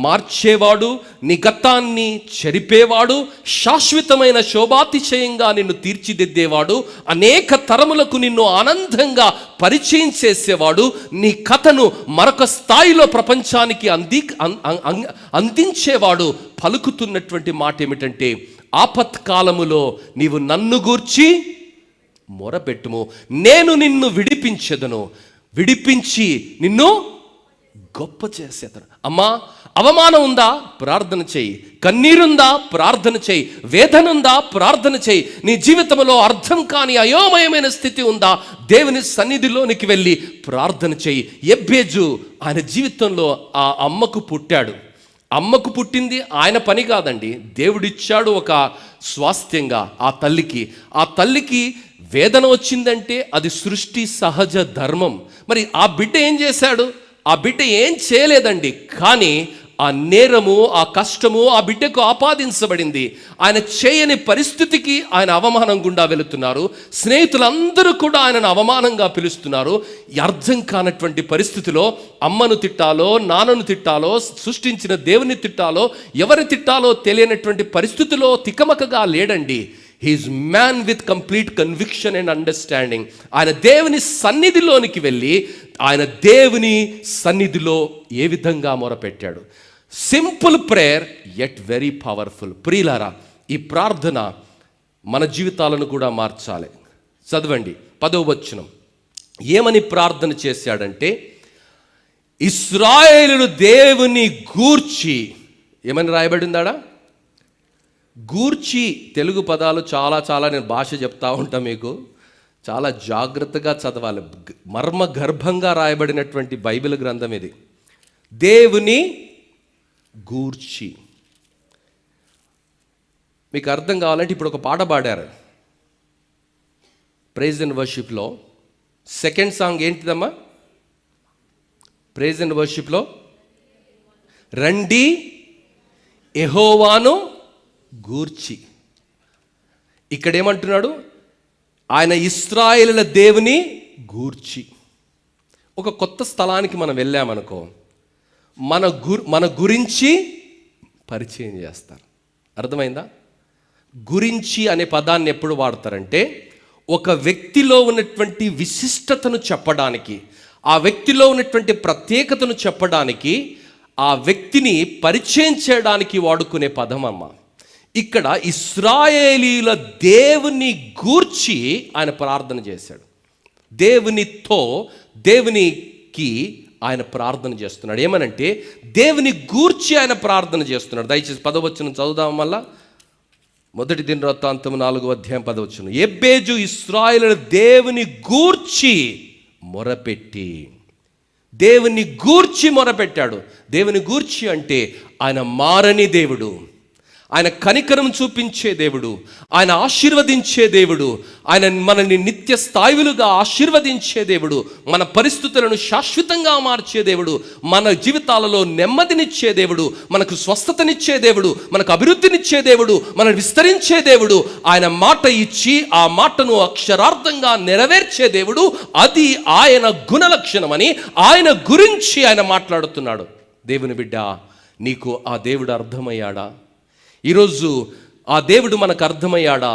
మార్చేవాడు, నీ గతాన్ని చెరిపేవాడు, శాశ్వతమైన శోభాతిశయంగా నిన్ను తీర్చిదిద్దేవాడు, అనేక తరములకు నిన్ను ఆనందంగా పరిచయం చేసేవాడు, నీ కథను మరొక స్థాయిలో ప్రపంచానికి అందించేవాడు పలుకుతున్నటువంటి మాట ఏమిటంటే, ఆపత్కాలములో నీవు నన్ను గూర్చి మొరపెట్టుము, నేను నిన్ను విడిపించెదను, విడిపించి నిన్ను గొప్ప చేసేతను. అమ్మా, అవమానం ఉందా? ప్రార్థన చేయి. కన్నీరుందా? ప్రార్థన చేయి. వేదన ఉందా? ప్రార్థన చేయి. నీ జీవితంలో అర్థం కాని అయోమయమైన స్థితి ఉందా? దేవుని సన్నిధిలోనికి వెళ్ళి ప్రార్థన చేయి. ఎబ్బేజు ఆయన జీవితంలో ఆ అమ్మకు పుట్టాడు. అమ్మకు పుట్టింది ఆయన పని కాదండి, దేవుడిచ్చాడు ఒక స్వాస్థ్యంగా ఆ తల్లికి వేదన వచ్చిందంటే అది సృష్టి సహజ ధర్మం. మరి ఆ బిడ్డ ఏం చేశాడు? ఆ బిడ్డ ఏం చేయలేదండి, కానీ ఆ నేరము, ఆ కష్టము ఆ బిడ్డకు ఆపాదించబడింది. ఆయన చేయని పరిస్థితికి ఆయన అవమానం గుండా వెళుతున్నారు. స్నేహితులందరూ కూడా ఆయనను అవమానంగా పిలుస్తున్నారు. అర్థం కానటువంటి పరిస్థితిలో అమ్మను తిట్టాలో, నాన్నను తిట్టాలో, సృష్టించిన దేవుని తిట్టాలో, ఎవరిని తిట్టాలో తెలియనటువంటి పరిస్థితిలో తికమకగా లేడండి. He's man with complete conviction and understanding. ఆయన దేవుని సన్నిధిలోనికి వెళ్ళి ఆయన దేవుని సన్నిధిలో ఏ విధంగా మొరపెట్టాడు. Simple prayer yet very powerful. ప్రియులారా, ఈ ప్రార్థన మన జీవితాలను కూడా మార్చాలి. చదవండి 10వ వచనం. ఏమని ప్రార్థన చేశాడంటే, ఇశ్రాయేలును దేవుని గూర్చి, ఏమని రాయబడిందాడా? గూర్చి. తెలుగు పదాలు చాలా నేను భాష చెప్తా ఉంటా, మీకు చాలా జాగ్రత్తగా చదవాలి. మర్మ గర్భంగా రాయబడినటువంటి బైబిల్ గ్రంథం ఇది. దేవుని గూర్చి. మీకు అర్థం కావాలంటే ఇప్పుడు ఒక పాట పాడారు ప్రైజ్ అండ్ వర్షిప్లో. సెకండ్ సాంగ్ ఏంటిదమ్మా? ప్రైజ్ అండ్ వర్షిప్లో రండి యెహోవాను గూర్చి. ఇక్కడ ఏమంటున్నాడు? ఆయన ఇశ్రాయేలుల దేవుని గూర్చి. ఒక కొత్త స్థలానికి మనం వెళ్ళామనుకో, మన గురించి పరిచయం చేస్తారు. అర్థమైందా? గురించి అనే పదాన్ని ఎప్పుడు వాడతారంటే, ఒక వ్యక్తిలో ఉన్నటువంటి విశిష్టతను చెప్పడానికి, ఆ వ్యక్తిలో ఉన్నటువంటి ప్రత్యేకతను చెప్పడానికి, ఆ వ్యక్తిని పరిచయం చేయడానికి వాడుకునే పదం అమ్మ. ఇక్కడ ఇశ్రాయేలీల దేవుని గూర్చి ఆయన ప్రార్థన చేశాడు. దేవునికి ఆయన ప్రార్థన చేస్తున్నాడు. ఏమనంటే దేవుని గూర్చి ఆయన ప్రార్థన చేస్తున్నాడు. దయచేసి 10వ వచనం చదువుదాం. మళ్ళా 1 దినవృత్తాంతము 4వ అధ్యాయం 10వ వచనం. ఎబ్బేజు ఇశ్రాయేలుల దేవుని గూర్చి మొరపెట్టి, దేవుని గూర్చి మొరపెట్టాడు. దేవుని గూర్చి అంటే ఆయన మారని దేవుడు, ఆయన కనికరం చూపించే దేవుడు, ఆయన ఆశీర్వదించే దేవుడు, ఆయన మనల్ని నిత్య స్థాయిలుగా ఆశీర్వదించే దేవుడు, మన పరిస్థితులను శాశ్వతంగా మార్చే దేవుడు, మన జీవితాలలో నెమ్మదినిచ్చే దేవుడు, మనకు స్వస్థతనిచ్చే దేవుడు, మనకు అభివృద్ధినిచ్చే దేవుడు, మనల్ని విస్తరించే దేవుడు. ఆయన మాట ఇచ్చి ఆ మాటను అక్షరార్థంగా నెరవేర్చే దేవుడు. అది ఆయన గుణలక్షణమని ఆయన గురించి ఆయన మాట్లాడుతున్నాడు. దేవుని బిడ్డ, నీకు ఆ దేవుడు అర్థమయ్యాడా? ఈరోజు ఆ దేవుడు మనకు అర్థమయ్యాడా?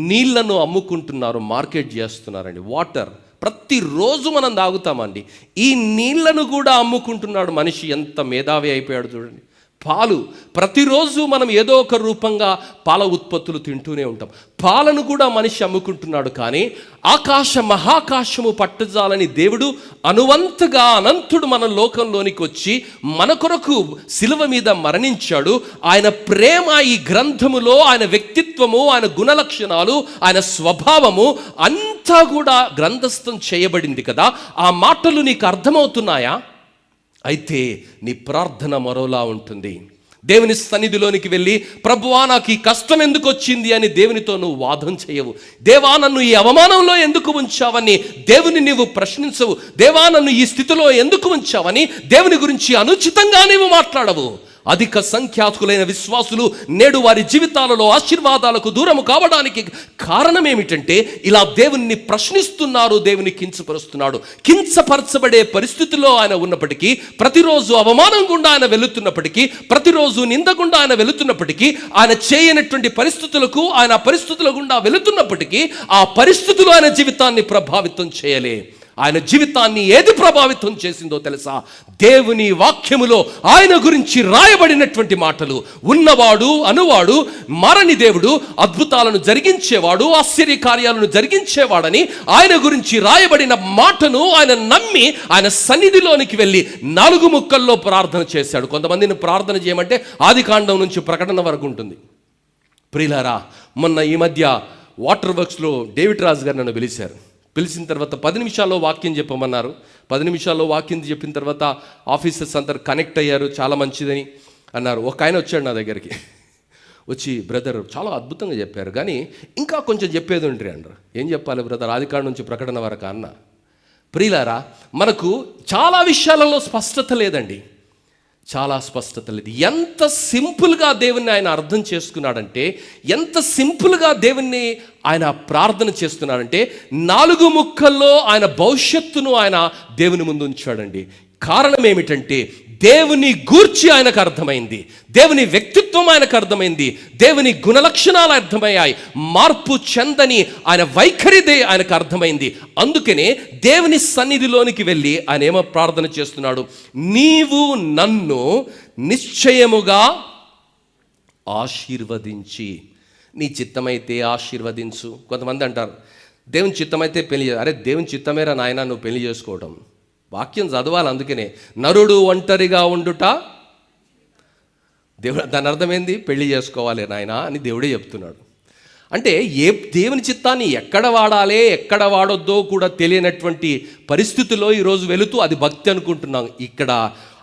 నీళ్లను అమ్ముకుంటున్నారు, మార్కెట్ చేస్తున్నారండి. వాటర్ ప్రతిరోజు మనం తాగుతామండి. ఈ నీళ్లను కూడా అమ్ముకుంటున్నాడు మనిషి. ఎంత మేధావి అయిపోయాడు చూడండి. పాలు ప్రతిరోజు మనం ఏదో ఒక రూపంగా పాల ఉత్పత్తులు తింటూనే ఉంటాం. పాలను కూడా మనిషి అమ్ముకుంటున్నాడు. కానీ మహాకాశము పట్టుజాలని దేవుడు అనువంతగా అనంతుడు మన లోకంలోనికి వచ్చి మన కొరకు శిలువ మీద మరణించాడు. ఆయన ప్రేమ ఈ గ్రంథములో, ఆయన వ్యక్తిత్వము, ఆయన గుణలక్షణాలు, ఆయన స్వభావము అంతా కూడా గ్రంథస్థం చేయబడింది కదా. ఆ మాటలు నీకు అర్థమవుతున్నాయా? అయితే నీ ప్రార్థన మరోలా ఉంటుంది. దేవుని సన్నిధిలోనికి వెళ్ళి, ప్రభువా నాకు ఈ కష్టం ఎందుకు వచ్చింది అని దేవునితో నువ్వు వాదం చేయవు. దేవా నన్ను ఈ అవమానంలో ఎందుకు ఉంచావని దేవుని నీవు ప్రశ్నించవు. దేవా నన్ను ఈ స్థితిలో ఎందుకు ఉంచావని దేవుని గురించి అనుచితంగా నీవు మాట్లాడవు. అధిక సంఖ్యాకులైన విశ్వాసులు నేడు వారి జీవితాలలో ఆశీర్వాదాలకు దూరము కావడానికి కారణం ఏమిటంటే, ఇలా దేవుణ్ణి ప్రశ్నిస్తున్నారు, దేవుని కించపరుస్తున్నాడు. కించపరచబడే పరిస్థితుల్లో ఆయన ఉన్నప్పటికీ, ప్రతిరోజు అవమానం గుండా ఆయన వెళుతున్నప్పటికీ, ప్రతిరోజు నింద గుండా ఆయన వెళుతున్నప్పటికీ, ఆయన చేయనటువంటి పరిస్థితులకు ఆయన పరిస్థితుల గుండా వెళుతున్నప్పటికీ, ఆ పరిస్థితులు ఆయన జీవితాన్ని ప్రభావితం చేయలే. ఆయన జీవితాన్ని ఏది ప్రభావితం చేసిందో తెలుసా? దేవుని వాక్యములో ఆయన గురించి రాయబడినటువంటి మాటలు. ఉన్నవాడు, అనువాడు, మారని దేవుడు, అద్భుతాలను జరిగించేవాడు, ఆశ్చర్య కార్యాలను జరిగించేవాడని ఆయన గురించి రాయబడిన మాటను ఆయన నమ్మి ఆయన సన్నిధిలోనికి వెళ్ళి 4 ముక్కల్లో ప్రార్థన చేశాడు. కొంతమందిని ప్రార్థన చేయమంటే ఆదికాండం నుంచి ప్రకటన వరకు ఉంటుంది. ప్రియులారా, మొన్న ఈ మధ్య వాటర్ వర్క్స్లో డేవిడ్ రాజు గారు నన్ను పిలిచిన తర్వాత 10 నిమిషాల్లో వాక్యం చెప్పమన్నారు. 10 నిమిషాల్లో వాక్యం చెప్పిన తర్వాత ఆఫీసర్స్ అందరు కనెక్ట్ అయ్యారు, చాలా మంచిదని అన్నారు. ఒక ఆయన వచ్చాడు నా దగ్గరికి, వచ్చి బ్రదర్ చాలా అద్భుతంగా చెప్పారు, కానీ ఇంకా కొంచెం చెప్పేది ఉంటుంది అన్నారు. ఏం చెప్పాలి బ్రదర్? ఆదికాండం నుంచి ప్రకటన వరకు అన్న. ప్రియులారా, మనకు చాలా విషయాలలో స్పష్టత లేదండి, చాలా స్పష్టత లేదు. ఎంత సింపుల్గా దేవుణ్ణి ఆయన అర్థం చేసుకున్నాడంటే, ఎంత సింపుల్గా దేవుణ్ణి ఆయన ప్రార్థన చేస్తున్నాడంటే, 4 ముక్కల్లో ఆయన భవిష్యత్తును ఆయన దేవుని ముందు ఉంచాడండి. కారణం ఏమిటంటే, దేవుని గూర్చి ఆయనకు అర్థమైంది, దేవుని వ్యక్తిత్వం ఆయనకు అర్థమైంది, దేవుని గుణలక్షణాలు అర్థమయ్యాయి, మార్పు చెందని ఆయన వైఖరిదే ఆయనకు అర్థమైంది. అందుకనే దేవుని సన్నిధిలోనికి వెళ్ళి ఆయన ఏమో ప్రార్థన చేస్తున్నాడు? నీవు నన్ను నిశ్చయముగా ఆశీర్వదించి, నీ చిత్తమైతే ఆశీర్వదించు. కొంతమంది అంటారు దేవుని చిత్తమైతే పెళ్లి. అరే దేవుని చిత్తమేరా నాయన నువ్వు పెళ్లి చేసుకోవడం. వాక్యం చదవాలి. అందుకనే నరుడు ఒంటరిగా ఉండుట దేవుడు, దాని అర్థం ఏంది? పెళ్లి చేసుకోవాలి నాయన అని దేవుడే చెప్తున్నాడు. అంటే దేవుని చిత్తాన్ని ఎక్కడ వాడాలి, ఎక్కడ వాడొద్దో కూడా తెలియనటువంటి పరిస్థితుల్లో ఈరోజు వెళుతూ అది భక్తి అనుకుంటున్నాం. ఇక్కడ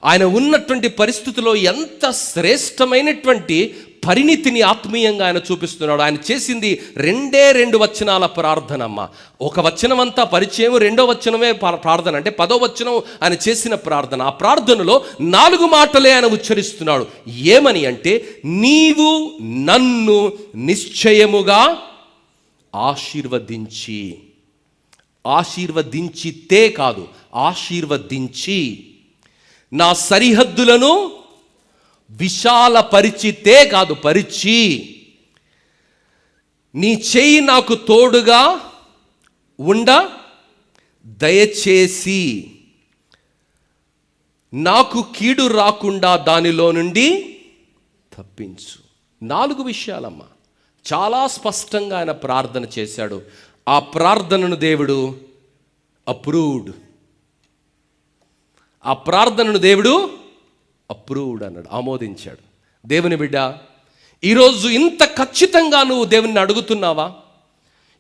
ఆయన ఉన్నటువంటి పరిస్థితిలో ఎంత శ్రేష్టమైనటువంటి పరిణితిని ఆత్మీయంగా ఆయన చూపిస్తున్నాడు. ఆయన చేసింది 2 వచనాల ప్రార్థన అమ్మ. ఒక వచనం అంతా పరిచయం, 2వ వచనమే ప్రార్థన. అంటే 10వ వచనం ఆయన చేసిన ప్రార్థన. ఆ ప్రార్థనలో 4 మాటలే ఆయన ఉచ్చరిస్తున్నాడు. ఏమని అంటే, నీవు నన్ను నిశ్చయముగా ఆశీర్వదించితే కాదు, ఆశీర్వదించి నా సరిహద్దులను విశాలపరిచితే కాదు, పరిచి నీ చెయ్యి నాకు తోడుగా ఉండ దయచేసి నాకు కీడు రాకుండా దానిలో నుండి తప్పించు. 4 విషయాలమ్మా. చాలా స్పష్టంగా ఆయన ప్రార్థన చేశాడు. ఆ ప్రార్థనను దేవుడు అప్రూవ్డ్. ఆ ప్రార్థనను దేవుడు అప్రూవ్డ్ అన్నాడు, ఆమోదించాడు. దేవుని బిడ్డ, ఈరోజు ఇంత ఖచ్చితంగా నువ్వు దేవుని అడుగుతున్నావా?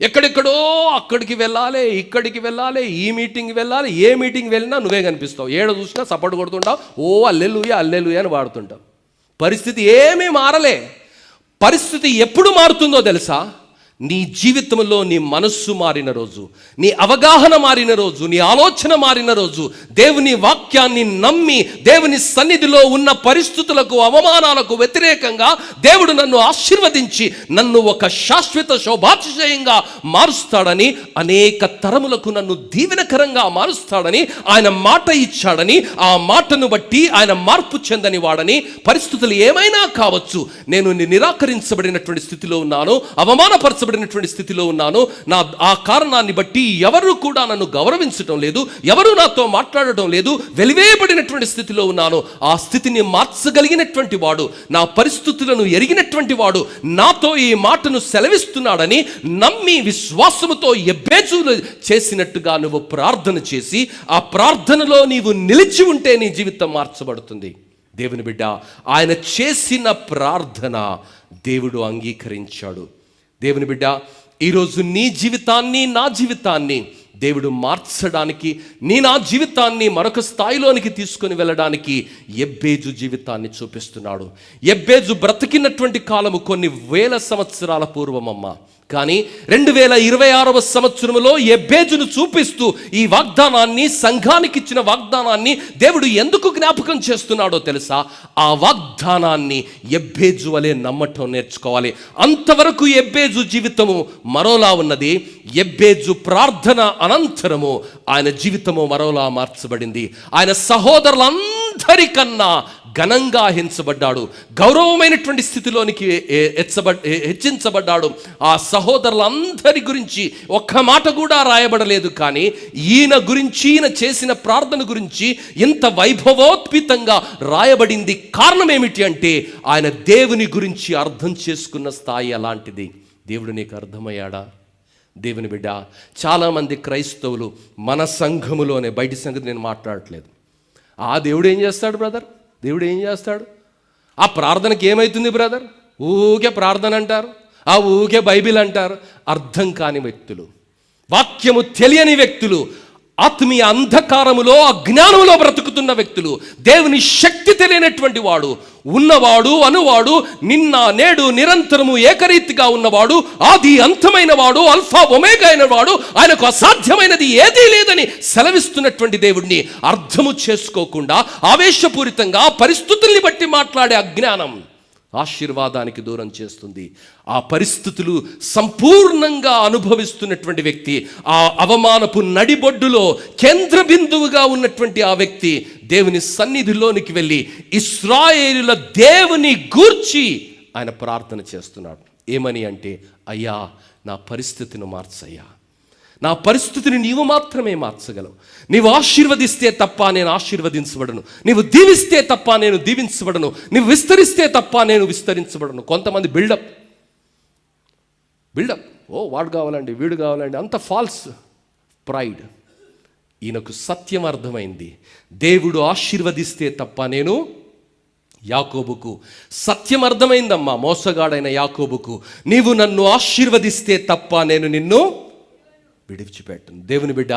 ఎక్కడెక్కడో అక్కడికి వెళ్ళాలి, ఇక్కడికి వెళ్ళాలి, ఈ మీటింగ్ వెళ్ళాలి, ఏ మీటింగ్ వెళ్ళినా నువ్వే కనిపిస్తావు. ఏడ చూసినా సపోర్ట్ కొడుతుంటావు, ఓ అల్లెలుయా అల్లెలుయా అని వాడుతుంటావు. పరిస్థితి ఏమీ మారలే. పరిస్థితి ఎప్పుడు మారుతుందో తెలుసా? నీ జీవితంలో నీ మనస్సు మారిన రోజు, నీ అవగాహన మారిన రోజు, నీ ఆలోచన మారిన రోజు, దేవుని వాక్యాన్ని నమ్మి దేవుని సన్నిధిలో ఉన్న పరిస్థితులకు, అవమానాలకు వ్యతిరేకంగా దేవుడు నన్ను ఆశీర్వదించి నన్ను ఒక శాశ్వత శోభాతిశయంగా మారుస్తాడని, అనేక తరములకు నన్ను దీవెనకరంగా మారుస్తాడని ఆయన మాట ఇచ్చాడని, ఆ మాటను బట్టి ఆయన మార్పు చెందని వాడని, పరిస్థితులు ఏమైనా కావచ్చు, నేను నిరాకరించబడినటువంటి స్థితిలో ఉన్నాను, అవమానపరచబడినటువంటి స్థితిలో ఉన్నాను, ఆ కారణాన్ని బట్టి ఎవరు కూడా నన్ను గౌరవించడం లేదు, ఎవరు నాతో మాట్లాడటం లేదు, వెలివేయబడినటువంటి స్థితిలో ఉన్నాను. ఆ స్థితిని మార్చగలిగినటువంటి వాడు, నా పరిస్థితులను ఎరిగినటువంటి వాడు నాతో ఈ మాటను సెలవిస్తున్నాడని నమ్మి విశ్వాసముతో యెబేజులు చేసినట్టుగా నువ్వు ప్రార్థన చేసి ఆ ప్రార్థనలో నీవు నిలిచి ఉంటే నీ జీవితం మార్చబడుతుంది. దేవుని బిడ్డ, ఆయన చేసిన ప్రార్థన దేవుడు అంగీకరించాడు. దేవుని బిడ్డ, ఈరోజు నీ జీవితాన్ని, నా జీవితాన్ని దేవుడు మార్చడానికి, నా జీవితాన్ని మరొక స్థాయిలోనికి తీసుకొని వెళ్ళడానికి యెబేజు జీవితాన్ని చూపిస్తున్నాడు. యెబేజు బ్రతికినటువంటి కాలము కొన్ని వేల సంవత్సరాల పూర్వమమ్మ. కానీ 2026వ సంవత్సరంలో యెబేజును చూపిస్తూ ఈ వాగ్దానాన్ని, సంఘానికి ఇచ్చిన వాగ్దానాన్ని దేవుడు ఎందుకు జ్ఞాపకం చేస్తున్నాడో తెలుసా? ఆ వాగ్దానాన్ని యెబేజు వలె నమ్మటం నేర్చుకోవాలి. అంతవరకు యెబేజు జీవితము మరోలా ఉన్నది. యెబేజు ప్రార్థన అనంతరము ఆయన జీవితము మరోలా మార్చబడింది. ఆయన సహోదరులందరికన్నా ఘనంగా హింసబడ్డాడు, గౌరవమైనటువంటి స్థితిలోనికి హెచ్చించబడ్డాడు. ఆ సహోదరులందరి గురించి ఒక్క మాట కూడా రాయబడలేదు. కానీ ఈయన గురించి, ఈయన చేసిన ప్రార్థన గురించి ఇంత వైభవోత్పితంగా రాయబడింది. కారణం ఏమిటి అంటే ఆయన దేవుని గురించి అర్థం చేసుకున్న స్థాయి అలాంటిది. దేవుడు నీకు అర్థమయ్యాడా? దేవుని బిడ్డ, చాలామంది క్రైస్తవులు మన సంఘములోనే, బయటి సంగతి నేను మాట్లాడట్లేదు, ఆ దేవుడు ఏం చేస్తాడు బ్రదర్, దేవుడు ఏం చేస్తాడు, ఆ ప్రార్థనకి ఏమవుతుంది బ్రదర్, ఊకే ప్రార్థన అంటారు, ఆ ఊకే బైబిల్ అంటారు. అర్థం కాని వ్యక్తులు, వాక్యము తెలియని వ్యక్తులు, ఆత్మీయ అంధకారములో, అజ్ఞానములో బ్రతుకుతున్న వ్యక్తులు, దేవుని శక్తి తెలియనటువంటి వాడు, ఉన్నవాడు అనువాడు, నిన్న నేడు నిరంతరము ఏకరీతిగా ఉన్నవాడు, ఆది అంతమైన వాడు, అల్ఫా ఒమేగా అయిన వాడు, ఆయనకు అసాధ్యమైనది ఏదీ లేదని సెలవిస్తున్నటువంటి దేవుడిని అర్థము చేసుకోకుండా ఆవేశపూరితంగా పరిస్థితుల్ని బట్టి మాట్లాడే అజ్ఞానం ఆశీర్వాదానికి దూరం చేస్తుంది. ఆ పరిస్థితులు సంపూర్ణంగా అనుభవిస్తున్నటువంటి వ్యక్తి, ఆ అవమానపు నడిబొడ్డులో కేంద్ర బిందువుగా ఉన్నటువంటి ఆ వ్యక్తి దేవుని సన్నిధిలోనికి వెళ్ళి ఇశ్రాయేలుల దేవుని గూర్చి ఆయన ప్రార్థన చేస్తున్నాడు. ఏమని అంటే, అయ్యా నా పరిస్థితిని మార్చయ్యా, నా పరిస్థితిని నీవు మాత్రమే మార్చగలవు. నీవు ఆశీర్వదిస్తే తప్ప నేను ఆశీర్వదించబడను, నీవు దీవిస్తే తప్ప నేను దీవించబడను, నీవు విస్తరిస్తే తప్ప నేను విస్తరించబడను. కొంతమంది బిల్డప్, ఓ వాడు కావాలండి, వీడు కావాలండి, అంత ఫాల్స్ ప్రైడ్. ఈయనకు సత్యం అర్థమైంది. దేవుడు ఆశీర్వదిస్తే తప్ప నేను, యాకోబుకు సత్యం అర్థమైందమ్మా, మోసగాడైన యాకోబుకు, నీవు నన్ను ఆశీర్వదిస్తే తప్ప నేను నిన్ను విడిచిపెట్టను. దేవుని బిడ్డ,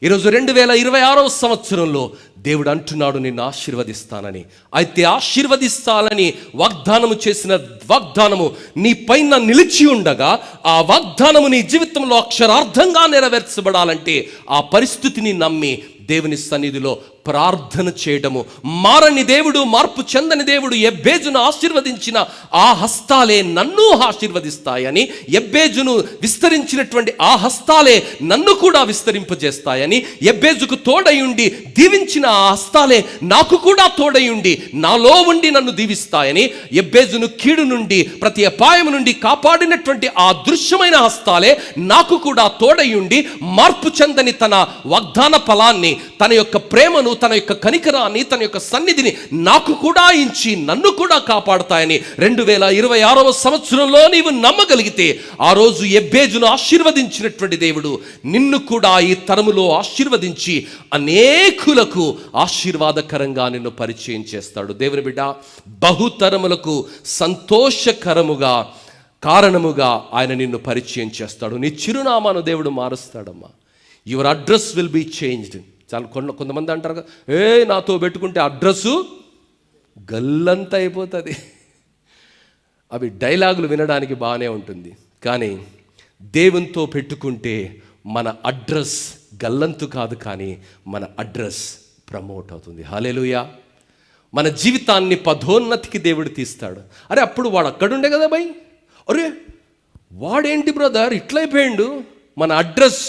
ఈరోజు 2026వ సంవత్సరంలో దేవుడు అంటున్నాడు నిన్ను ఆశీర్వదిస్తానని. అయితే ఆశీర్వదిస్తానని వాగ్దానము చేసిన వాగ్దానము నీ పైన నిలిచి ఉండగా ఆ వాగ్దానము నీ జీవితంలో అక్షరార్థంగా నెరవేర్చబడాలంటే ఆ పరిస్థితిని నమ్మి దేవుని సన్నిధిలో ప్రార్థన చేయడము. మారని దేవుడు, మార్పు చెందని దేవుడు ఎబ్బేజును ఆశీర్వదించిన ఆ హస్తాలే నన్ను ఆశీర్వదిస్తాయని, ఎబ్బేజును విస్తరించినటువంటి ఆ హస్తాలే నన్ను కూడా విస్తరింపజేస్తాయని, ఎబ్బేజుకు తోడయుండి దీవించిన ఆ హస్తాలే నాకు కూడా తోడయుండి నాలో ఉండి నన్ను దీవిస్తాయని, ఎబ్బేజును కీడు నుండి ప్రతి అపాయం నుండి కాపాడినటువంటి ఆ దృశ్యమైన హస్తాలే నాకు కూడా తోడయుండి మార్పు చెందని తన వాగ్దాన ఫలాన్ని, తన యొక్క ప్రేమను, తన యొక్క కనికరాన్ని, తన యొక్క సన్నిధిని నాకు కూడా ఇచ్చి నన్ను కూడా కాపాడుతాయని 2026వ సంవత్సరంలో నీవు నమ్మగలిగితే ఆ రోజు ఎబ్బేజును ఆశీర్వదించినటువంటి దేవుడు నిన్ను కూడా ఈ తరములో ఆశీర్వదించి అనేకులకు ఆశీర్వాదకరంగా నిన్ను పరిచయం చేస్తాడు. దేవుని బిడ్డ, బహుతరములకు సంతోషకరముగా కారణముగా ఆయన నిన్ను పరిచయం చేస్తాడు. నీ చిరునామాను దేవుడు మారుస్తాడమ్మా. Your address will be changed. చాలా కొంతమంది అంటారు, నాతో పెట్టుకుంటే అడ్రస్సు గల్లంతా అయిపోతుంది. అవి డైలాగులు వినడానికి బాగానే ఉంటుంది, కానీ దేవునితో పెట్టుకుంటే మన అడ్రస్ గల్లంతు కాదు, కానీ మన అడ్రస్ ప్రమోట్ అవుతుంది. హల్లెలూయా. మన జీవితాన్ని పదోన్నతికి దేవుడు తీస్తాడు. అరే, అప్పుడు వాడు అక్కడుండే కదా భయ్, అరే వాడేంటి బ్రదర్ ఇట్లయిపోయిండు. మన అడ్రస్,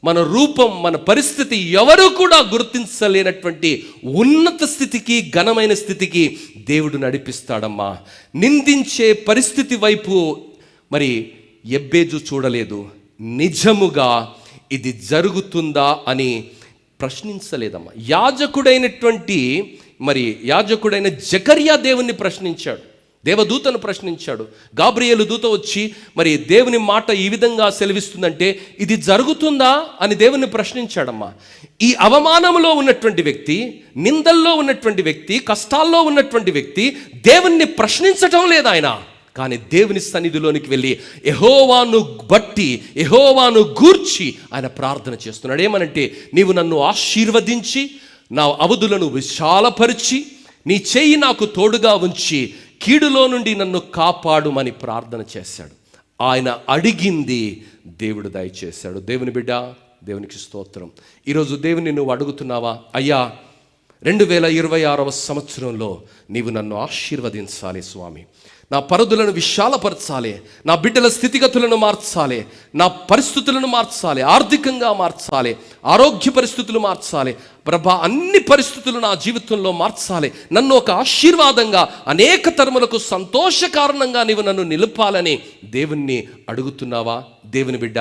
మన రూపం, మన పరిస్థితి ఎవరు కూడా గుర్తించలేనటువంటి ఉన్నత స్థితికి, ఘనమైన స్థితికి దేవుడు నడిపిస్తాడమ్మా. నిందించే పరిస్థితి వైపు మరి ఎబ్బేజు చూడలేదు. నిజముగా ఇది జరుగుతుందా అని ప్రశ్నించలేదమ్మా. యాజకుడైన జకర్యా దేవుణ్ణి ప్రశ్నించాడు, దేవదూతను ప్రశ్నించాడు. గాబ్రియేలు దూత వచ్చి మరి దేవుని మాట ఈ విధంగా సెలవిస్తుందంటే ఇది జరుగుతుందా అని దేవుని ప్రశ్నించాడమ్మా. ఈ అవమానంలో ఉన్నటువంటి వ్యక్తి, నిందల్లో ఉన్నటువంటి వ్యక్తి, కష్టాల్లో ఉన్నటువంటి వ్యక్తి దేవుణ్ణి ప్రశ్నించటం లేదు ఆయన. కానీ దేవుని సన్నిధిలోనికి వెళ్ళి యెహోవాను బట్టి, యెహోవాను గూర్చి ఆయన ప్రార్థన చేస్తున్నాడు. ఏమనంటే, నీవు నన్ను ఆశీర్వదించి నా అవధులను విశాలపరిచి నీ చెయ్యి నాకు తోడుగా ఉంచి కీడులో నుండి నన్ను కాపాడుమని ప్రార్థన చేశాడు. ఆయన అడిగింది దేవుడు దయచేశాడు. దేవుని బిడ్డ, దేవునికి స్తోత్రం. ఈరోజు దేవుని నువ్వు అడుగుతున్నావా, అయ్యా 2026వ సంవత్సరంలో నీవు నన్ను ఆశీర్వదించాలి స్వామి, నా పరిధులను విశాలపరచాలి, నా బిడ్డల స్థితిగతులను మార్చాలి, నా పరిస్థితులను మార్చాలి, ఆర్థికంగా మార్చాలి, ఆరోగ్య పరిస్థితులు మార్చాలి ప్రభా, అన్ని పరిస్థితులు నా జీవితంలో మార్చాలి, నన్ను ఒక ఆశీర్వాదంగా అనేక తరములకు సంతోష కారణంగా నీవు నన్ను నిలుపాలని దేవుణ్ణి అడుగుతున్నావా? దేవుని బిడ్డ,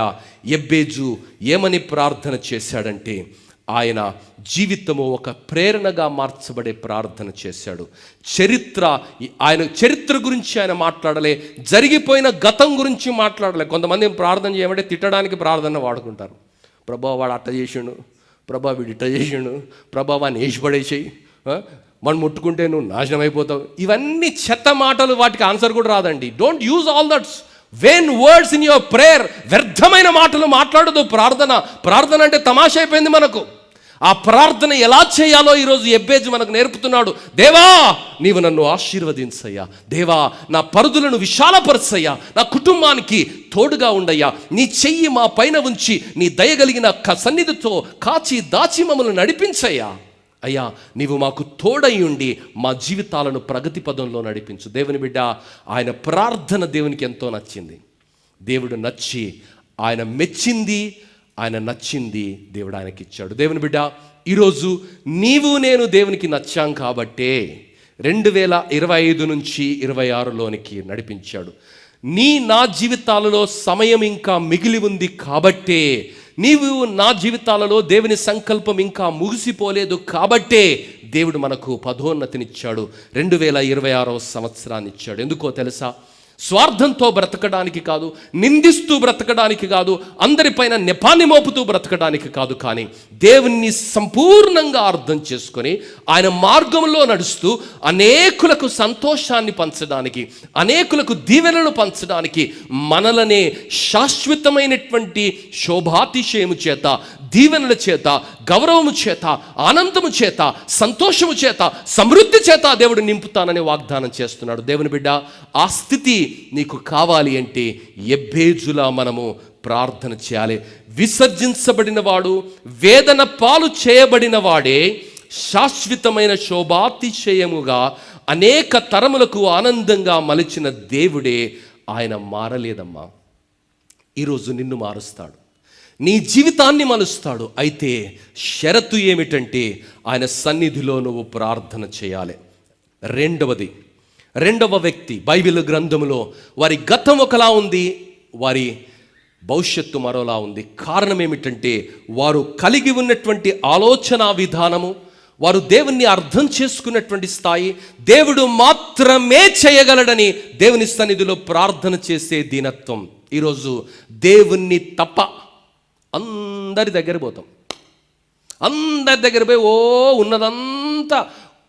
ఎబ్బేజు ఏమని ప్రార్థన చేశాడంటే, ఆయన జీవితము ఒక ప్రేరణగా మార్చబడే ప్రార్థన చేశాడు. ఆయన చరిత్ర గురించి ఆయన మాట్లాడలే, జరిగిపోయిన గతం గురించి మాట్లాడలే. కొంతమంది ప్రార్థన చేయమంటే తిట్టడానికి ప్రార్థన వాడుకుంటారు. ప్రభా వాడు అట్ట చేసిండు, ప్రభా వీడు ఇట్ట చేసిండు, ప్రభా వాడిని వేసి పడేసేయి, మనం ముట్టుకుంటే నువ్వు నాశనం అయిపోతావు. ఇవన్నీ చెత్త మాటలు, వాటికి ఆన్సర్ కూడా రాదండి. Don't use all that's when words in your prayer. వ్యర్థమైన మాటలు మాట్లాడదు. ప్రార్థన అంటే తమాషా అయిపోయింది మనకు. ఆ ప్రార్థన ఎలా చేయాలో ఈరోజు ఎబ్బేజు మనకు నేర్పుతున్నాడు. దేవా నీవు నన్ను ఆశీర్వదించయ్యా, దేవా నా పరిధులను విశాలపరచయ్యా, నా కుటుంబానికి తోడుగా ఉండయ్యా, నీ చెయ్యి మా పైన ఉంచి నీ దయగలిగిన సన్నిధితో కాచి దాచి మమ్మల్ని నడిపించయ్యా. అయ్యా నీవు మాకు తోడై ఉండి మా జీవితాలను ప్రగతి పదంలో నడిపించు. దేవుని బిడ్డ, ఆయన ప్రార్థన దేవునికి ఎంతో నచ్చింది. దేవుడు నచ్చి, ఆయన మెచ్చింది, ఆయన నచ్చింది, దేవుడు ఆయనకి ఇచ్చాడు. దేవుని బిడ్డ, ఈరోజు నీవు నేను దేవునికి నచ్చాం కాబట్టే 2025 నుంచి 26లోనికి నడిపించాడు. నా జీవితాలలో సమయం ఇంకా మిగిలి ఉంది కాబట్టే, నీవు నా జీవితాలలో దేవుని సంకల్పం ఇంకా ముగిసిపోలేదు కాబట్టే దేవుడు మనకు పదోన్నతినిచ్చాడు. 2026వ సంవత్సరాన్ని ఇచ్చాడు. ఎందుకో తెలుసా? స్వార్థంతో బ్రతకడానికి కాదు, నిందిస్తూ బ్రతకడానికి కాదు, అందరిపైన నెపాన్ని మోపుతూ బ్రతకడానికి కాదు, కానీ దేవుణ్ణి సంపూర్ణంగా అర్థం చేసుకొని ఆయన మార్గంలో నడుస్తూ అనేకులకు సంతోషాన్ని పంచడానికి, అనేకులకు దీవెనలు పంచడానికి, మనలనే శాశ్వతమైనటువంటి శోభాతిశయము చేత, దీవెనల చేత గౌరవము చేత, ఆనందము చేత, సంతోషము చేత, సమృద్ధి చేత దేవుడు నింపుతానని వాగ్దానం చేస్తున్నాడు. దేవుని బిడ్డ, ఆ స్థితి నీకు కావాలి అంటే ఎబ్బేజులా మనము ప్రార్థన చేయాలి. విసర్జించబడిన వాడు, వేదన పాలు చేయబడిన వాడే శాశ్వతమైన శోభాతిశయముగా అనేక తరములకు ఆనందంగా మలిచిన దేవుడే. ఆయన మారలేదమ్మా. ఈరోజు నిన్ను మారుస్తాడు, నీ జీవితాన్ని మలుస్తాడు. అయితే షరతు ఏమిటంటే ఆయన సన్నిధిలో నువ్వు ప్రార్థన చేయాలి. రెండవ వ్యక్తి బైబిల్ గ్రంథములో వారి గతం ఒకలా ఉంది, వారి భవిష్యత్తు మరోలా ఉంది. కారణం ఏమిటంటే వారు కలిగి ఉన్నటువంటి ఆలోచన విధానము, వారు దేవుణ్ణి అర్థం చేసుకున్నటువంటి స్థాయి, దేవుడు మాత్రమే చేయగలడని దేవుని సన్నిధిలో ప్రార్థన చేసే దీనత్వం. ఈరోజు దేవుణ్ణి తప్ప అందరి దగ్గర పోతాం, అందరి దగ్గర పోయి ఉన్నదంతా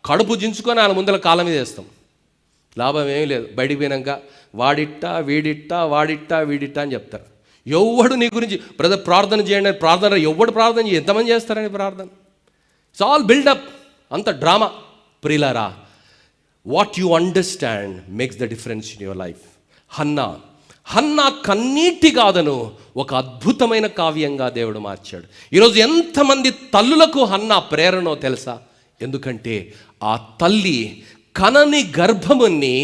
కడుపు జించుకొని ఆయన ముందర కాళ్ళ మీద వేస్తాం. లాభం ఏమీ లేదు. బయటికి పోయినాక వాడిట్టా వీడిట్టా అని చెప్తారు. ఎవడు నీ గురించి బ్రదర్ ప్రార్థన చేయండి అని ప్రార్థన, ఎవడు ప్రార్థన చేయి, ఎంతమంది చేస్తారని ప్రార్థన? ఇట్స్ ఆల్ బిల్డప్, అంత డ్రామా. ప్రియులారా, what you understand makes the difference in your life. Hannah కన్నీటి గాథను ఒక అద్భుతమైన కావ్యంగా దేవుడు మార్చాడు. ఈరోజు ఎంతమంది తల్లులకు హన్నా ప్రేరణో తెలుసా? ఎందుకంటే ఆ తల్లి కనని గర్భముని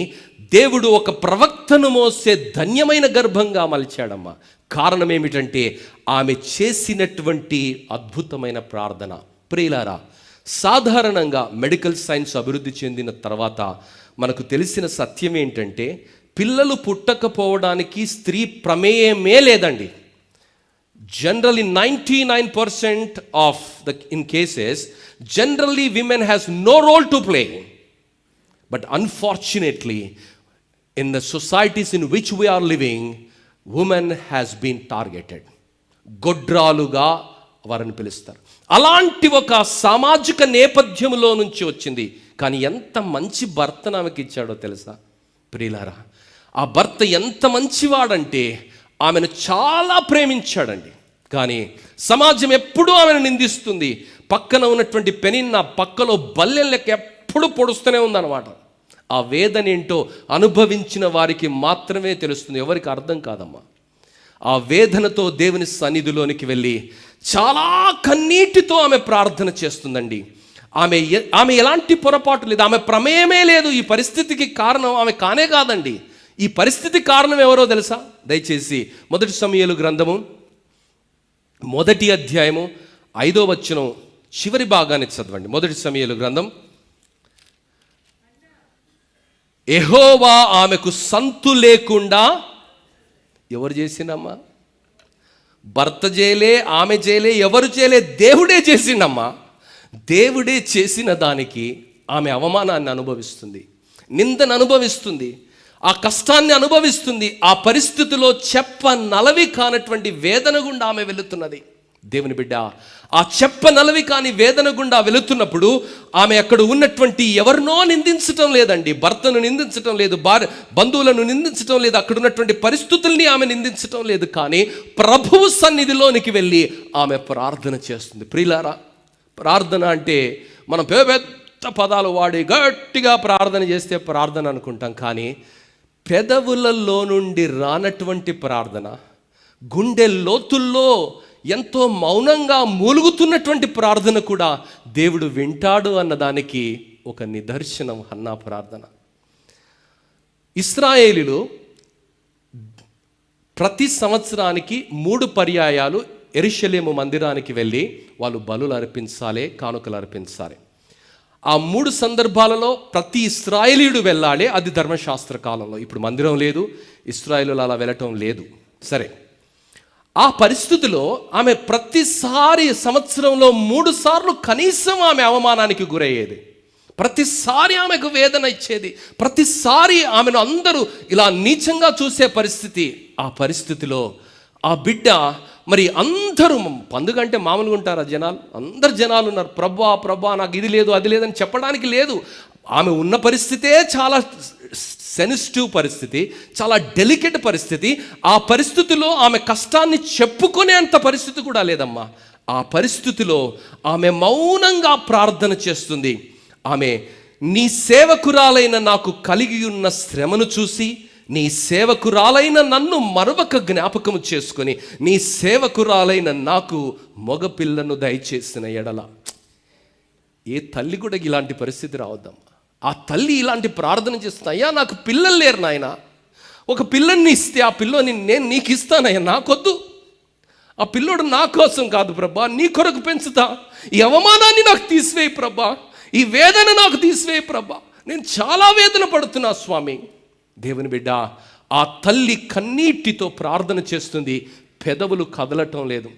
దేవుడు ఒక ప్రవక్తను మోసే ధన్యమైన గర్భంగా మలిచాడమ్మా. కారణం ఏమిటంటే ఆమె చేసినటువంటి అద్భుతమైన ప్రార్థన. ప్రియులారా, సాధారణంగా మెడికల్ సైన్స్ అభివృద్ధి చెందిన తర్వాత మనకు తెలిసిన సత్యం ఏంటంటే పిల్లలు పుట్టకపోవడానికి స్త్రీ ప్రమేయమే లేదండి. Generally 99% of in cases generally women has no role to play. But unfortunately in the societies in which we are living, woman has been targeted. గొడ్రాలుగా వారిని పిలుస్తారు. అలాంటి ఒక సామాజిక నేపథ్యంలో నుంచి వచ్చింది. కానీ ఎంత మంచి భర్తను ఆమెకి ఇచ్చాడో తెలుసా ప్రియులారా? ఆ భర్త ఎంత మంచివాడంటే ఆమెను చాలా ప్రేమించాడండి. కానీ సమాజం ఎప్పుడూ ఆమెను నిందిస్తుంది. పక్కన ఉన్నటువంటి పెనిన్న పక్కలో బల్లెం లెక్క ఎప్పుడు పొడుస్తూనే ఉందన్నమాట. ఆ వేదన ఏంటో అనుభవించిన వారికి మాత్రమే తెలుస్తుంది, ఎవరికి అర్థం కాదమ్మా. ఆ వేదనతో దేవుని సన్నిధిలోనికి వెళ్ళి చాలా కన్నీటితో ఆమె ప్రార్థన చేస్తుందండి. ఆమె ఎలాంటి పొరపాటు లేదు, ఆమె ప్రమేయమే లేదు. ఈ పరిస్థితికి కారణం ఆమె కానే కాదండి. ఈ పరిస్థితి కారణం ఎవరో తెలుసా? దయచేసి 1 సమూయేలు గ్రంథము 1వ అధ్యాయము 5వ వచనం చివరి భాగాన్ని చదవండి. 1 సమూయేలు గ్రంథం. యెహోవా ఆమెకు సంతు లేకుండా ఎవరు చేసిండమ్మా? భర్త చేయలే, ఆమె చేయలే, ఎవరు చేయలే, దేవుడే చేసిండమ్మా. దేవుడే చేసిన దానికి ఆమె అవమానాన్ని అనుభవిస్తుంది, నిందను అనుభవిస్తుంది, ఆ కష్టాన్ని అనుభవిస్తుంది. ఆ పరిస్థితిలో చెప్పనలవి కానటువంటి వేదన గుండా ఆమె వెళుతున్నది. దేవుని బిడ్డ, ఆ చెప్పనలవి కాని వేదన గుండా వెళుతున్నప్పుడు ఆమె అక్కడ ఉన్నటువంటి ఎవరినో నిందించటం లేదండి, భర్తను నిందించటం లేదు, బంధువులను నిందించటం లేదు, అక్కడ ఉన్నటువంటి పరిస్థితుల్ని ఆమె నిందించటం లేదు. కానీ ప్రభువు సన్నిధిలోనికి వెళ్ళి ఆమె ప్రార్థన చేస్తుంది. ప్రియులారా, ప్రార్థన అంటే మనం పెద్ద పదాలు వాడి గట్టిగా ప్రార్థన చేస్తే ప్రార్థన అనుకుంటాం. కానీ పెదవులలో నుండి రానటువంటి ప్రార్థన, గుండె లోతుల్లో ఎంతో మౌనంగా మూలుగుతున్నటువంటి ప్రార్థన కూడా దేవుడు వింటాడు అన్నదానికి ఒక నిదర్శనం హన్నా ప్రార్థన. ఇశ్రాయేలీలు ప్రతి సంవత్సరానికి 3 పర్యాయాలు యెరూషలేము మందిరానికి వెళ్ళి వాళ్ళు బలులు అర్పించాలి, కానుకలు అర్పించాలి. ఆ 3 సందర్భాలలో ప్రతి ఇశ్రాయేలీయుడు వెళ్ళాలి. అది ధర్మశాస్త్ర కాలంలో. ఇప్పుడు మందిరం లేదు, ఇశ్రాయేలీలు అలా వెళ్ళటం లేదు. సరే, ఆ పరిస్థితిలో ఆమె ప్రతిసారి సంవత్సరంలో 3 సార్లు కనీసం ఆమె అవమానానికి గురయ్యేది. ప్రతిసారి ఆమెకు వేదన ఇచ్చేది. ప్రతిసారి ఆమెను అందరూ ఇలా నీచంగా చూసే పరిస్థితి. ఆ పరిస్థితిలో ఆ బిడ్డ మరి అందరూ పండుగంటే మామూలుగా ఉంటారా జనాలు? అందరు జనాలు ఉన్నారు. ప్రభా నాకు ఇది లేదు అది లేదని చెప్పడానికి లేదు. ఆమె ఉన్న పరిస్థితే చాలా సెన్సిటివ్ పరిస్థితి, చాలా డెలికేట్ పరిస్థితి. ఆ పరిస్థితిలో ఆమె కష్టాన్ని చెప్పుకునే అంత పరిస్థితి కూడా లేదమ్మా. ఆ పరిస్థితిలో ఆమె మౌనంగా ప్రార్థన చేస్తుంది. ఆమె, నీ సేవకురాలైన నాకు కలిగి ఉన్న శ్రమను చూసి నీ సేవకురాలైన నన్ను మరొక జ్ఞాపకము చేసుకొని నీ సేవకురాలైన నాకు మగపిల్లను దయచేసిన ఎడల. ఏ తల్లి కూడా ఇలాంటి పరిస్థితి రావద్దమ్మా. ఆ తల్లి ఇలాంటి ప్రార్థన చేస్తుంది, అయ్యా నాకు పిల్లలు లేరు నాయన, ఒక పిల్లల్ని ఇస్తే ఆ పిల్లని నేను నీకు ఇస్తానయ్యా, నాకొద్దు, ఆ పిల్లోడు నా కోసం కాదు ప్రభా, నీ కొరకు పెంచుతా, ఈ అవమానాన్ని నాకు తీసివేయి ప్రభా, ఈ వేదన నాకు తీసివేయి ప్రభా, నేను చాలా వేదన పడుతున్నా స్వామి. దేవుని బిడ్డ, ఆ తల్లి కన్నీటితో ప్రార్థన చేస్తుంది, పెదవులు కదలటం లేదు.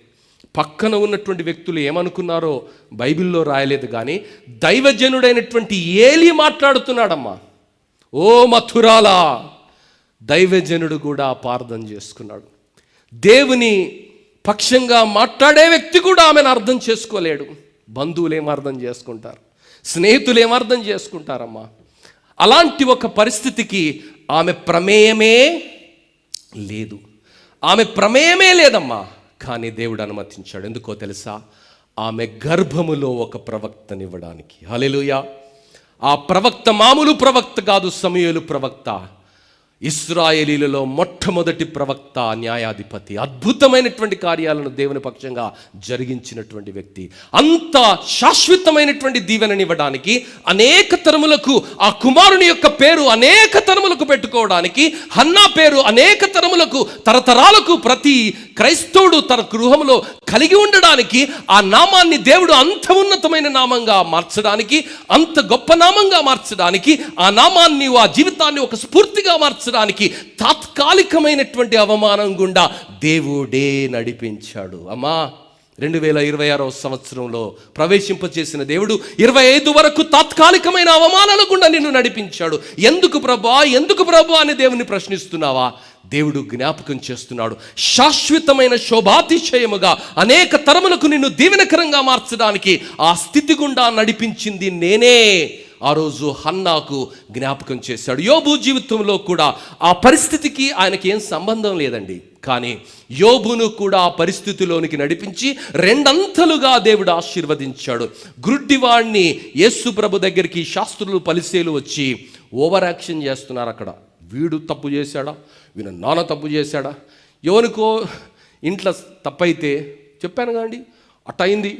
పక్కన ఉన్నటువంటి వ్యక్తులు ఏమనుకున్నారో బైబిల్లో రాయలేదు, కానీ దైవజనుడైనటువంటి ఏలీ మాట్లాడుతున్నాడమ్మా. ఓ మథురాలా, దైవజనుడు కూడా ప్రార్థన చేసుకున్నాడు. దేవుని పక్షంగా మాట్లాడే వ్యక్తి కూడా ఆమెను అర్థం చేసుకోలేడు. బంధువులు ఏం అర్థం చేసుకుంటారు, స్నేహితులు ఏం అర్థం చేసుకుంటారమ్మా. అలాంటి ఒక పరిస్థితికి ఆమె ప్రమేయమే లేదు, ఆమె ప్రమేయమే లేదమ్మా. కానీ దేవుడు అనుమతించాడు. ఎందుకో తెలుసా? ఆమె గర్భములో ఒక ప్రవక్తనివ్వడానికి. హల్లెలూయా. ఆ ప్రవక్త మామూలు ప్రవక్త కాదు, సమూయేలు ప్రవక్త. ఇశ్రాయేలీలలో మొట్టమొదటి ప్రవక్త, న్యాయాధిపతి, అద్భుతమైనటువంటి కార్యాలను దేవుని పక్షంగా జరిగించినటువంటి వ్యక్తి. అంత శాశ్వతమైనటువంటి దీవెననివ్వడానికి, అనేక తరములకు ఆ కుమారుని యొక్క పేరు అనేక తరములకు పెట్టుకోవడానికి, హన్నా పేరు అనేక తరములకు, తరతరాలకు ప్రతి క్రైస్తవుడు తన గృహంలో కలిగి ఉండడానికి, ఆ నామాన్ని దేవుడు అంత ఉన్నతమైన నామంగా మార్చడానికి, అంత గొప్ప నామంగా మార్చడానికి, ఆ నామాన్ని, ఆ జీవితాన్ని ఒక స్ఫూర్తిగా మార్చడానికి తాత్కాలికమైనటువంటి అవమానం గుండా దేవుడే నడిపించాడు. అమ్మా, 2026 సంవత్సరంలో ప్రవేశింపచేసిన దేవుడు 25 వరకు తాత్కాలికమైన అవమానాల గుండా నిన్ను నడిపించాడు. ఎందుకు ప్రభా, ఎందుకు ప్రభా అని దేవుని ప్రశ్నిస్తున్నావా? దేవుడు జ్ఞాపకం చేస్తున్నాడు. శాశ్వతమైన శోభాతిశయముగా అనేక తరములకు నిన్ను దీవెనకరంగా మార్చడానికి ఆ స్థితి గుండా నడిపించింది నేనే. ఆ రోజు హన్నాకు జ్ఞాపకం చేశాడు. యోబు జీవితంలో కూడా ఆ పరిస్థితికి ఆయనకి ఏం సంబంధం లేదండి, కానీ యోబును కూడా ఆ పరిస్థితిలోనికి నడిపించి రెండంతలుగా దేవుడు ఆశీర్వదించాడు. గుడ్డివాణ్ణి యేసు ప్రభు దగ్గరికి శాస్త్రులు పరిసయ్యులు వచ్చి ఓవర్ యాక్షన్ చేస్తున్నారు. అక్కడ వీడు తప్పు చేశాడా, వీళ్ళ నాన్న తప్పు చేశాడా, ఎవరికో ఇంట్లో తప్పైతే చెప్పాను కాండి, అట్ట అయింది,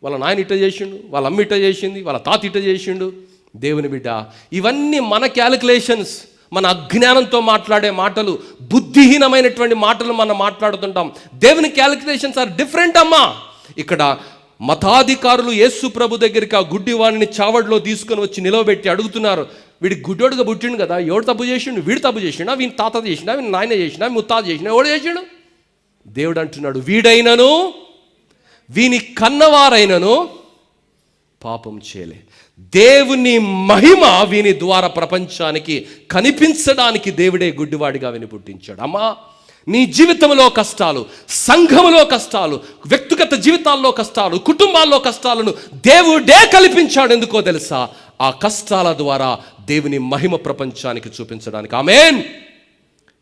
వాళ్ళ నాయన ఇట్ట చేసిండు, వాళ్ళ అమ్మ ఇట్ట చేసింది, వాళ్ళ తాత ఇట్ట చేసిండు. దేవుని బిడ్డ, ఇవన్నీ మన క్యాలిక్యులేషన్స్, మన అజ్ఞానంతో మాట్లాడే మాటలు, బుద్ధిహీనమైనటువంటి మాటలు మనం మాట్లాడుతుంటాం. దేవుని క్యాలిక్యులేషన్స్ ఆర్ డిఫరెంట్ అమ్మా. ఇక్కడ మతాధికారులు యేసు ప్రభు దగ్గరికి ఆ గుడ్డివాడిని చావడిలో తీసుకొని వచ్చి నిలవబెట్టి అడుగుతున్నారు, వీడి గుడ్డోడుగా పుట్టిండు కదా, ఎవడు తప్పు చేసిండు? వీడు తప్పు చేసిండా, వీని తాత చేసినా, వీని నాయన చేసినా, ముత్తాత చేసినా, ఎవడు చేసిండు? దేవుడు అంటున్నాడు, వీడైనను వీని కన్నవారైనను పాపం చేయలే. దేవుని మహిమ వీని ద్వారా ప్రపంచానికి కనిపించడానికి దేవుడే గుడ్డివాడిగా విని పుట్టించాడు. అమ్మా, నీ జీవితంలో కష్టాలు, సంఘములో కష్టాలు, వ్యక్తిగత జీవితాల్లో కష్టాలు, కుటుంబాల్లో కష్టాలను దేవుడే కల్పించాడు. ఎందుకో తెలుసా? ఆ కష్టాల ద్వారా దేవుని మహిమ ప్రపంచానికి చూపించడానికి. ఆమేన్.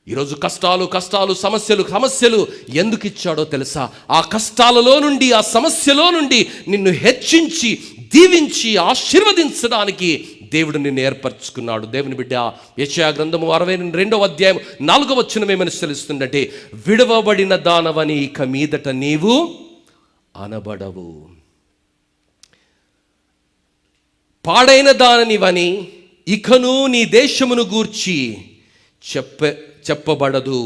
ఈరోజు కష్టాలు సమస్యలు ఎందుకు ఇచ్చాడో తెలుసా? ఆ కష్టాలలో నుండి, ఆ సమస్యలో నుండి నిన్ను హెచ్చించి, దీవించి, ఆశీర్వదించడానికి దేవుడు నిన్ను ఏర్పరచుకున్నాడు. దేవుని బిడ్డ, యెషయా గ్రంథము 62వ అధ్యాయం 4వ వచనం ఏమని తెలుస్తుందంటే, విడవబడిన దానవని ఇక మీదట నీవు అనబడవు, పాడైన దాననివని ఇకను నీ దేశమును గూర్చి చెప్పబడదు.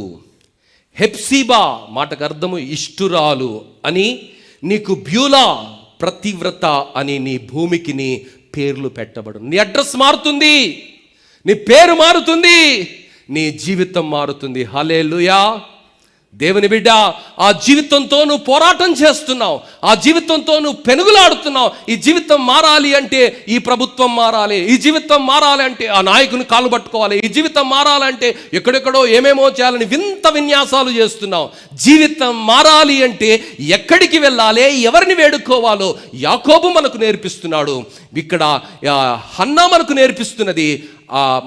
హెప్సిబా మాటకు అర్థము ఇష్టురాలు అని, నీకు బ్యూలా ప్రతివ్రత అని నీ భూమికి నీ పేర్లు పెట్టబడు. నీ అడ్రస్ మారుతుంది, నీ పేరు మారుతుంది, నీ జీవితం మారుతుంది. హల్లెలూయా. దేవుని బిడ్డ, ఆ జీవితంతో నువ్వు పోరాటం చేస్తున్నావు, ఆ జీవితంతో నువ్వు పెనుగులాడుతున్నావు. ఈ జీవితం మారాలి అంటే ఈ ప్రభుత్వం మారాలి, ఈ జీవితం మారాలి అంటే ఆ నాయకుని కాలు పట్టుకోవాలి, ఈ జీవితం మారాలంటే ఎక్కడెక్కడో ఏమేమో చేయాలని వింత విన్యాసాలు చేస్తున్నావు. జీవితం మారాలి అంటే ఎక్కడికి వెళ్ళాలి, ఎవరిని వేడుకోవాలో యాకోబు మనకు నేర్పిస్తున్నాడు. ఇక్కడ హన్నా మనకు నేర్పిస్తున్నది,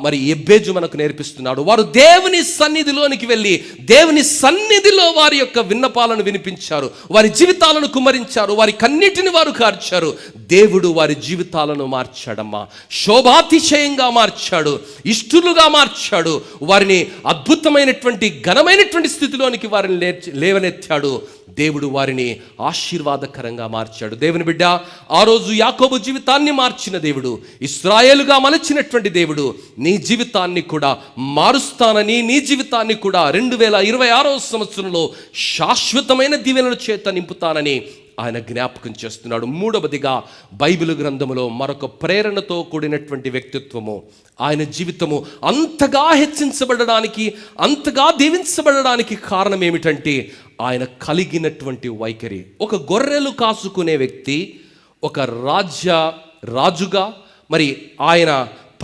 మరి ఎబ్బేజు మనకు నేర్పిస్తున్నాడు. వారు దేవుని సన్నిధిలోనికి వెళ్ళి దేవుని సన్నిధిలో వారి యొక్క విన్నపాలను వినిపించారు, వారి జీవితాలను కుమ్మరించారు, వారి కన్నిటిని వారు కార్చారు. దేవుడు వారి జీవితాలను మార్చాడమ్మా, శోభాతిశయంగా మార్చాడు, ఇష్టలుగా మార్చాడు. వారిని అద్భుతమైనటువంటి ఘనమైనటువంటి స్థితిలోనికి వారిని లేవనెత్తాడు. దేవుడు వారిని ఆశీర్వాదకరంగా మార్చాడు. దేవుని బిడ్డ, ఆ రోజు యాకోబు జీవితాన్ని మార్చిన దేవుడు, ఇశ్రాయేలుగా మలచినటువంటి దేవుడు నీ జీవితాన్ని కూడా మారుస్తానని, నీ జీవితాన్ని కూడా 2026వ సంవత్సరంలో శాశ్వతమైన దీవెనల చేత నింపుతానని ఆయన జ్ఞాపకం చేస్తున్నాడు. మూడవదిగా, బైబిల్ గ్రంథములో మరొక ప్రేరణతో కూడినటువంటి వ్యక్తిత్వము, ఆయన జీవితము అంతగా హెచ్చించబడడానికి, అంతగా దీవించబడడానికి కారణం ఏమిటంటే ఆయన కలిగినటువంటి వైఖరి. ఒక గొర్రెలు కాసుకునే వ్యక్తి ఒక రాజుగా మరి ఆయన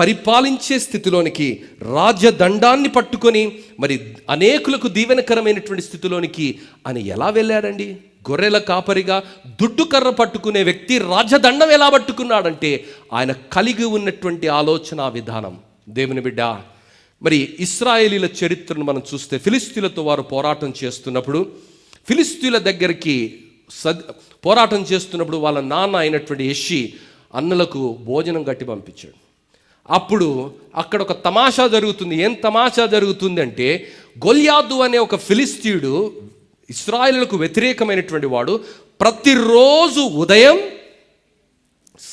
పరిపాలించే స్థితిలోనికి, రాజదండాన్ని పట్టుకొని మరి అనేకులకు దీవెనకరమైనటువంటి స్థితిలోనికి ఆయన ఎలా వెళ్ళాడండి? గొర్రెల కాపరిగా దుడ్డు కర్ర పట్టుకునే వ్యక్తి రాజదండం ఎలా పట్టుకున్నాడంటే ఆయన కలిగి ఉన్నటువంటి ఆలోచన విధానం. దేవుని బిడ్డ, మరి ఇశ్రాయేలీల చరిత్రను మనం చూస్తే, ఫిలిస్తీన్లతో వారు పోరాటం చేస్తున్నప్పుడు, ఫిలిస్తీన్ల దగ్గరికి పోరాటం చేస్తున్నప్పుడు వాళ్ళ నాన్న అయినటువంటి యెషీ అన్నలకు భోజనం కట్టి పంపించాడు. అప్పుడు అక్కడ ఒక తమాషా జరుగుతుంది. ఏం తమాషా జరుగుతుంది అంటే, గొల్యాదు అనే ఒక ఫిలిస్తీయుడు, ఇశ్రాయేలులకు వ్యతిరేకమైనటువంటి వాడు, ప్రతిరోజు ఉదయం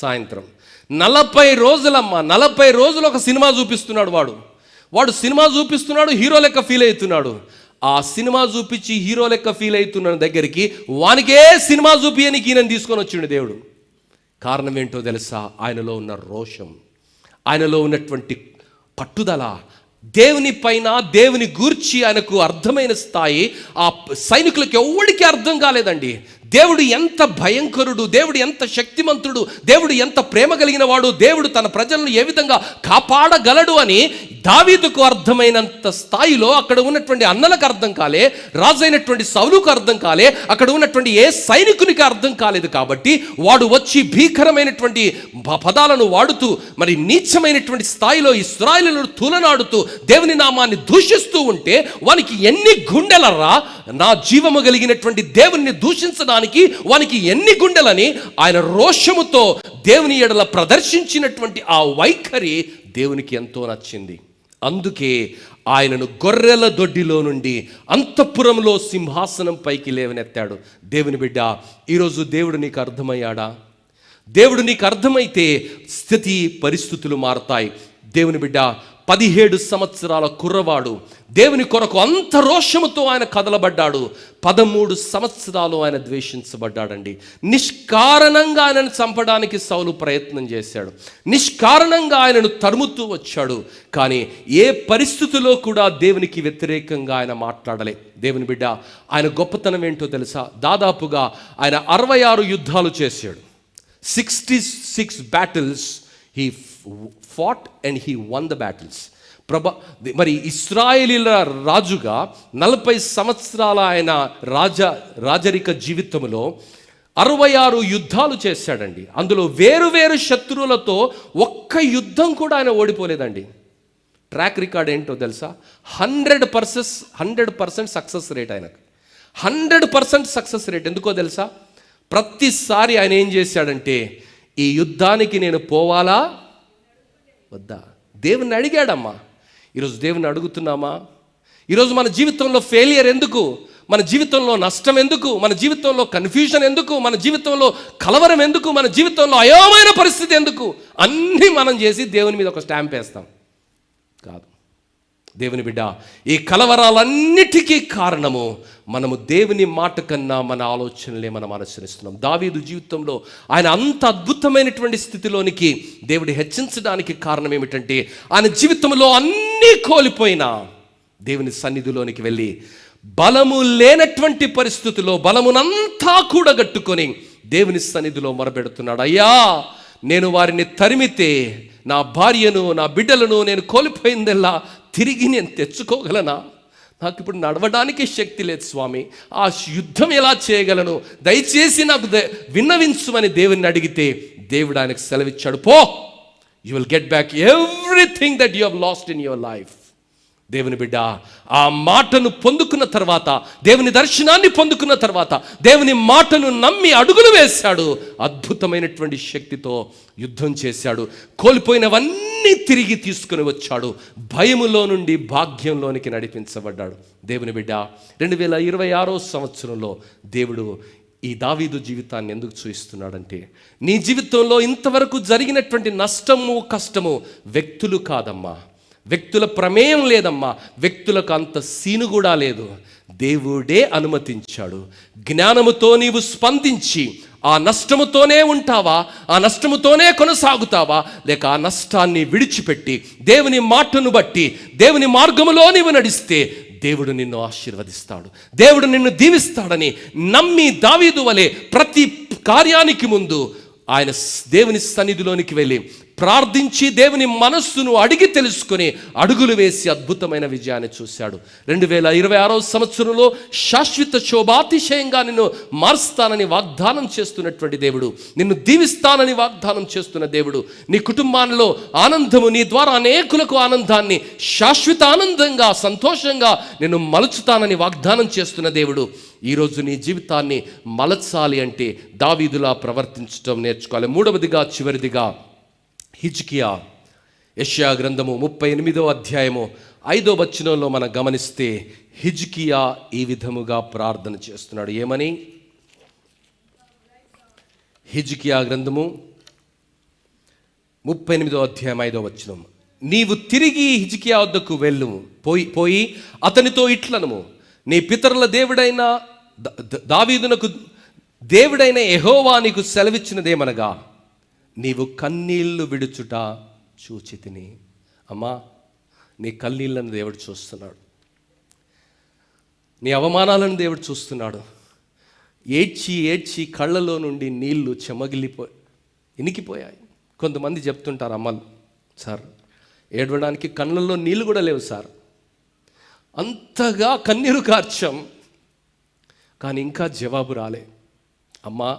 సాయంత్రం 40 రోజులమ్మా, 40 రోజులు ఒక సినిమా చూపిస్తున్నాడు. వాడు సినిమా చూపిస్తున్నాడు, హీరో లెక్క ఫీల్ అవుతున్నాడు. ఆ సినిమా చూపించి హీరో లెక్క ఫీల్ అవుతున్న దగ్గరికి వానికే సినిమా చూపియనికి ఈయన తీసుకొని వచ్చిండు దేవుడు. కారణం ఏంటో తెలుసా? ఆయనలో ఉన్న రోషం, ఆయనలో ఉన్నటువంటి పట్టుదల, దేవుని పైన, దేవుని గూర్చి ఆయనకు అర్థమైన స్థాయి ఆ సైనికులకు ఎవరికి అర్థం కాలేదండి. దేవుడు ఎంత భయంకరుడు, దేవుడు ఎంత శక్తిమంతుడు, దేవుడు ఎంత ప్రేమ కలిగిన వాడు, దేవుడు తన ప్రజలను ఏ విధంగా కాపాడగలడు అని దావీదుకు అర్థమైనంత స్థాయిలో అక్కడ ఉన్నటువంటి అన్నలకు అర్థం కాలే, రాజైనటువంటి సౌలుకు అర్థం కాలే, అక్కడ ఉన్నటువంటి ఏ సైనికునికి అర్థం కాలేదు. కాబట్టి వాడు వచ్చి భీకరమైనటువంటి పదాలను వాడుతూ మరి నీచమైనటువంటి స్థాయిలో ఇశ్రాయేలును తూలనాడుతూ దేవుని నామాన్ని దూషిస్తూ ఉంటే వానికి ఎన్ని గుండెలరా, నా జీవము కలిగినటువంటి దేవుని దూషించడానికి వానికి ఎన్ని గుండెలని ఆయన రోషముతో దేవుని ఎడల ప్రదర్శించినటువంటి ఆ వైఖరి దేవునికి ఎంతో నచ్చింది. అందుకే ఆయనను గొర్రెల దొడ్డిలో నుండి అంతఃపురంలో సింహాసనం పైకి లేవనెత్తాడు. దేవుని బిడ్డ, ఈరోజు దేవుడు నీకు అర్థమయ్యాడా? దేవుడు నీకు అర్థమైతే స్థితి పరిస్థితులు మారతాయి. దేవుని బిడ్డ, 17 సంవత్సరాల కుర్రవాడు దేవుని కొరకు అంత రోషముతో ఆయన కదలబడ్డాడు. 13 సంవత్సరాలు ఆయన ద్వేషించబడ్డాడండి. నిష్కారణంగా ఆయనను చంపడానికి సౌలు ప్రయత్నం చేశాడు, నిష్కారణంగా ఆయనను తరుముతూ వచ్చాడు. కానీ ఏ పరిస్థితిలో కూడా దేవునికి వ్యతిరేకంగా ఆయన మాట్లాడలే. దేవుని బిడ్డ, ఆయన గొప్పతనం ఏంటో తెలుసా? దాదాపుగా ఆయన 66 యుద్ధాలు చేశాడు. 66 battles he fought and he won the battles. మరి ఇశ్రాయేలీల రాజుగా 40 సంవత్సరాల ఆయన రాజరిక జీవితంలో 66 యుద్ధాలు చేశాడండి. అందులో వేరు శత్రువులతో ఒక్క యుద్ధం కూడా ఆయన ఓడిపోలేదండి. ట్రాక్ రికార్డ్ ఏంటో తెలుసా? 100% సక్సెస్ రేట్ ఆయనకు. 100% సక్సెస్ రేట్. ఎందుకో తెలుసా? ప్రతిసారి ఆయన ఏం చేశాడంటే, ఈ యుద్ధానికి నేను పోవాలా వద్దా? దేవుని అడిగాడమ్మా. ఈరోజు దేవుని అడుగుతున్నామా? ఈరోజు మన జీవితంలో ఫెయిలియర్ ఎందుకు? మన జీవితంలో నష్టం ఎందుకు? మన జీవితంలో కన్ఫ్యూజన్ ఎందుకు? మన జీవితంలో కలవరం ఎందుకు? మన జీవితంలో అయోమైన పరిస్థితి ఎందుకు? అన్నీ మనం చేసి దేవుని మీద ఒక స్టాంప్ వేస్తాం. కాదు దేవుని బిడ్డ, ఈ కలవరాలన్నిటికీ కారణము మనము దేవుని మాట కన్నా మన ఆలోచనలే మనం అనుసరిస్తున్నాం. దావీదు జీవితంలో ఆయన అంత అద్భుతమైనటువంటి స్థితిలోనికి దేవుడు హెచ్చించడానికి కారణం ఏమిటంటే, ఆయన జీవితంలో అన్నీ కోల్పోయినా దేవుని సన్నిధిలోనికి వెళ్ళి బలము లేనటువంటి పరిస్థితుల్లో బలమునంతా కూడగట్టుకొని దేవుని సన్నిధిలో మొరపెడుతున్నాడు. అయ్యా, నేను వారిని తరిమితే నా భార్యను, నా బిడ్డలను నేను కోల్పోయిందల్లా తిరిగి నేను తెచ్చుకోగలనా? నాకు ఇప్పుడు నడవడానికి శక్తి లేదు స్వామి, ఆ యుద్ధం ఎలా చేయగలను? దయచేసి నాకు విన్నవించుమని దేవుని అడిగితే దేవుడు ఆయనకు సెలవిచ్చాడు. పో, you will get back everything that you have lost in your life. దేవుని బిడ్డ, ఆ మాటను పొందుకున్న తర్వాత, దేవుని దర్శనాన్ని పొందుకున్న తర్వాత, దేవుని మాటను నమ్మి అడుగులు వేశాడు. అద్భుతమైనటువంటి శక్తితో యుద్ధం చేశాడు. కోల్పోయినవన్నీ తిరిగి తీసుకుని వచ్చాడు. భయములో నుండి భాగ్యంలోనికి నడిపించబడ్డాడు. దేవుని బిడ్డ, 2026 సంవత్సరంలో దేవుడు ఈ దావీదు జీవితాన్ని ఎందుకు చూపిస్తున్నాడంటే, నీ జీవితంలో ఇంతవరకు జరిగినటువంటి నష్టము, కష్టము వ్యక్తులు కాదమ్మా, వ్యక్తుల ప్రమేయం లేదమ్మా, వ్యక్తులకు అంత సీను కూడా లేదు. దేవుడే అనుమతించాడు. జ్ఞానముతో నీవు స్పందించి ఆ నష్టముతోనే ఉంటావా, ఆ నష్టముతోనే కొనసాగుతావా, లేక ఆ నష్టాన్ని విడిచిపెట్టి దేవుని మాటను బట్టి దేవుని మార్గములో నీవు నడిస్తే దేవుడు నిన్ను ఆశీర్వదిస్తాడు, దేవుడు నిన్ను దీవిస్తాడని నమ్మి దావీదు వలె ప్రతి కార్యానికి ముందు ఆయన దేవుని సన్నిధిలోనికి వెళ్ళి ప్రార్థించి దేవుని మనస్సును అడిగి తెలుసుకొని అడుగులు వేసి అద్భుతమైన విజయాన్ని చూశాడు. 2026 సంవత్సరంలో శాశ్వత శోభాతిశయంగా నిన్ను మారుస్తానని వాగ్దానం చేస్తున్నటువంటి దేవుడు, నిన్ను దీవిస్తానని వాగ్దానం చేస్తున్న దేవుడు, నీ కుటుంబాల్లో ఆనందము, నీ ద్వారా అనేకులకు ఆనందాన్ని, శాశ్వత ఆనందంగా, సంతోషంగా నిన్ను మలుచుతానని వాగ్దానం చేస్తున్న దేవుడు. ఈరోజు నీ జీవితాన్ని మలచాలి అంటే దావీదులా ప్రవర్తించడం నేర్చుకోవాలి. మూడవదిగా, చివరిదిగా, హిజ్కియా. యెషయా గ్రంథము 38వ అధ్యాయము 5వ వచనంలో మనం గమనిస్తే హిజ్కియా ఈ విధముగా ప్రార్థన చేస్తున్నాడు. ఏమని? హిజ్కియా గ్రంథము 38వ అధ్యాయం 5వ వచనం, నీవు తిరిగి హిజ్కియా వద్దకు వెళ్ళుము, పోయి అతనితో ఇట్లనుము, నీ పితరుల దేవుడైన దావీదునకు దేవుడైన యెహోవా నీకు సెలవిచ్చినదేమనగా, నీవు కన్నీళ్లు విడుచుట చూచితిని. అమ్మా, నీ కన్నీళ్ళను దేవుడు చూస్తున్నాడు, నీ అవమానాలను దేవుడు చూస్తున్నాడు. ఏడ్చి ఏడ్చి కళ్ళలో నుండి నీళ్లు ఇనికిపోయాయి. కొంతమంది చెప్తుంటారు అమ్మలు, సార్ ఏడవడానికి కళ్ళల్లో నీళ్ళు కూడా లేవు సార్, అంతగా కన్నీరు కార్చాం, కానీ ఇంకా జవాబు రాలే. అమ్మా,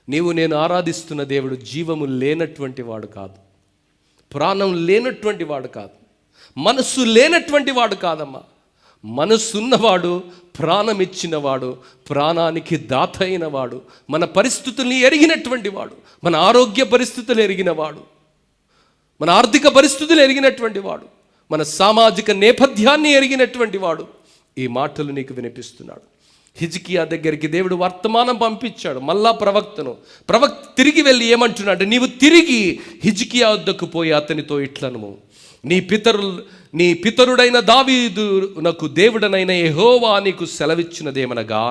నీవు నేను ఆరాధిస్తున్న దేవుడు జీవము లేనటువంటి వాడు కాదు, ప్రాణం లేనటువంటి వాడు కాదు, మనస్సు లేనటువంటి వాడు కాదమ్మా. మనస్సున్నవాడు, ప్రాణం ఇచ్చినవాడు, ప్రాణానికి దాత అయినవాడు, మన పరిస్థితుల్ని ఎరిగినటువంటి వాడు, మన ఆరోగ్య పరిస్థితులు ఎరిగినవాడు, మన ఆర్థిక పరిస్థితులు ఎరిగినటువంటి వాడు, మన సామాజిక నేపథ్యాన్ని ఎరిగినటువంటి వాడు ఈ మాటలు నీకు వినిపిస్తున్నాడు. హిజ్కియా దగ్గరికి దేవుడు వర్తమానం పంపించాడు. మళ్ళా ప్రవక్త తిరిగి వెళ్ళి ఏమంటున్నాడు, నీవు తిరిగి హిజ్కియా వద్దకు పోయి అతనితో ఇట్లనుము, నీ పితరుడైన దావీదునకు దేవుడనైన యెహోవా నీకు సెలవిచ్చినదేమనగా,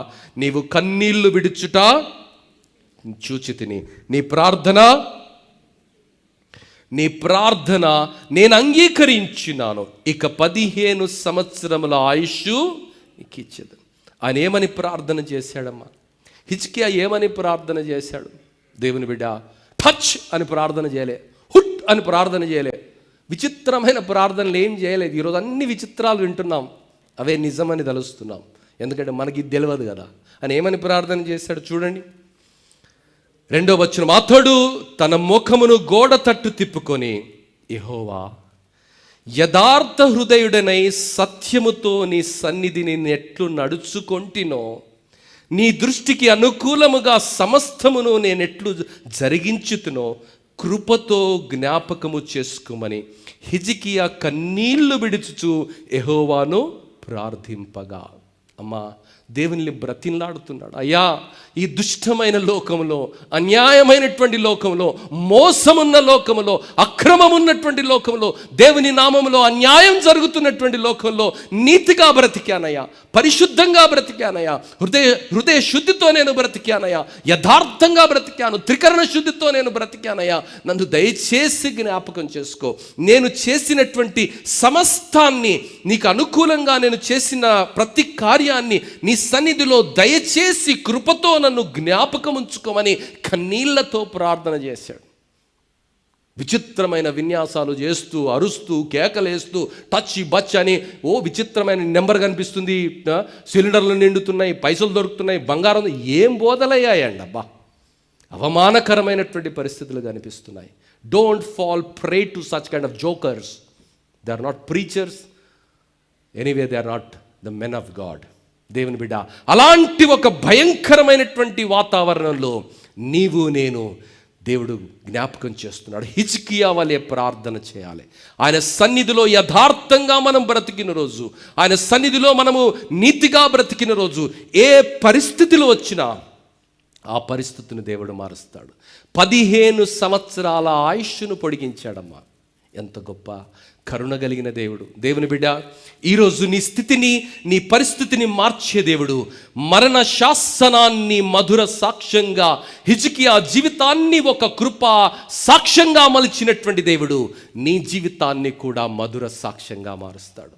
నీవు కన్నీళ్లు విడుచుట చూచితిని, నీ ప్రార్థన నేను అంగీకరించినాను, ఇక 15 సంవత్సరముల ఆయుష్ నీకు ఇచ్చేది. ఆయన ఏమని ప్రార్థన చేశాడమ్మా? హిజ్కియా ఏమని ప్రార్థన చేశాడు? దేవుని బిడ్డ, టచ్ అని ప్రార్థన చేయలే, హుట్ అని ప్రార్థన చేయలే, విచిత్రమైన ప్రార్థనలు ఏం చేయలేదు. ఈరోజు అన్ని విచిత్రాలు వింటున్నాం, అవే నిజమని తలుస్తున్నాం, ఎందుకంటే మనకి ఇది తెలియదు కదా. అని ఏమని ప్రార్థన చేశాడు చూడండి. 2వ వచనం, అతడు తన ముఖమును గోడ తట్టు తిప్పుకొని, యెహోవా, యథార్థ హృదయుడనై సత్యముతో నీ సన్నిధిని నెట్లు నడుచుకొంటినో, నీ దృష్టికి అనుకూలముగా సమస్తమును నేనెట్లు జరిగించుతునో కృపతో జ్ఞాపకము చేసుకోమని హిజ్కియా కన్నీళ్లు విడుచుచు యెహోవాను ప్రార్థింపగా. అమ్మా, దేవుని బ్రతిలాడుతున్నాడు, అయ్యా ఈ దుష్టమైన లోకంలో, అన్యాయమైనటువంటి లోకంలో, మోసమున్న లోకంలో, అక్రమం ఉన్నటువంటి లోకంలో, దేవుని నామములో అన్యాయం జరుగుతున్నటువంటి లోకంలో నీతిగా బ్రతికానయ్యా, పరిశుద్ధంగా బ్రతికానయ్యా, హృదయ శుద్ధితో నేను బ్రతికానయ్యా, యథార్థంగా బ్రతికాను, త్రికరణ శుద్ధితో నేను బ్రతికానయ్యా, నన్ను దయచేసి జ్ఞాపకం చేసుకో. నేను చేసినటువంటి సమస్తాన్ని, నీకు అనుకూలంగా నేను చేసిన ప్రతి కార్యాన్ని నీ సన్నిధిలో దయచేసి కృపతో నన్ను జ్ఞాపకం ఉంచుకోమని కన్నీళ్లతో ప్రార్థన చేశాడు. విచిత్రమైన విన్యాసాలు చేస్తూ, అరుస్తూ, కేకలేస్తూ, టచ్ బచ్ అని విచిత్రమైన నెంబర్ కనిపిస్తుంది, సిలిండర్లు నిండుతున్నాయి, పైసలు దొరుకుతున్నాయి, బంగారం, ఏం బోధలయ్యాయండి అబ్బా. అవమానకరమైనటువంటి పరిస్థితులు కనిపిస్తున్నాయి. Don't fall prey to such kind of jokers. They are not preachers. Anyway, they are not the men of God. దేవుని బిడ్డ, అలాంటి ఒక భయంకరమైనటువంటి వాతావరణంలో నీవు నేను దేవుడు జ్ఞాపకం చేస్తున్నాడు. హిజ్కియా వలె ప్రార్థన చేయాలి. ఆయన సన్నిధిలో యథార్థంగా మనం బ్రతికిన రోజు, ఆయన సన్నిధిలో మనము నీతిగా బ్రతికిన రోజు, ఏ పరిస్థితులు వచ్చినా ఆ పరిస్థితిని దేవుడు మారుస్తాడు. 15 సంవత్సరాల ఆయుష్ను పొడిగించాడమ్మా. ఎంత గొప్ప కరుణ కలిగిన దేవుడు. దేవుని బిడ్డ, ఈరోజు నీ స్థితిని, నీ పరిస్థితిని మార్చే దేవుడు, మరణ శాసనాన్ని మధుర సాక్ష్యంగా, హిజ్కియా జీవితాన్ని ఒక కృప సాక్ష్యంగా మలిచినటువంటి దేవుడు నీ జీవితాన్ని కూడా మధుర సాక్ష్యంగా మారుస్తాడు.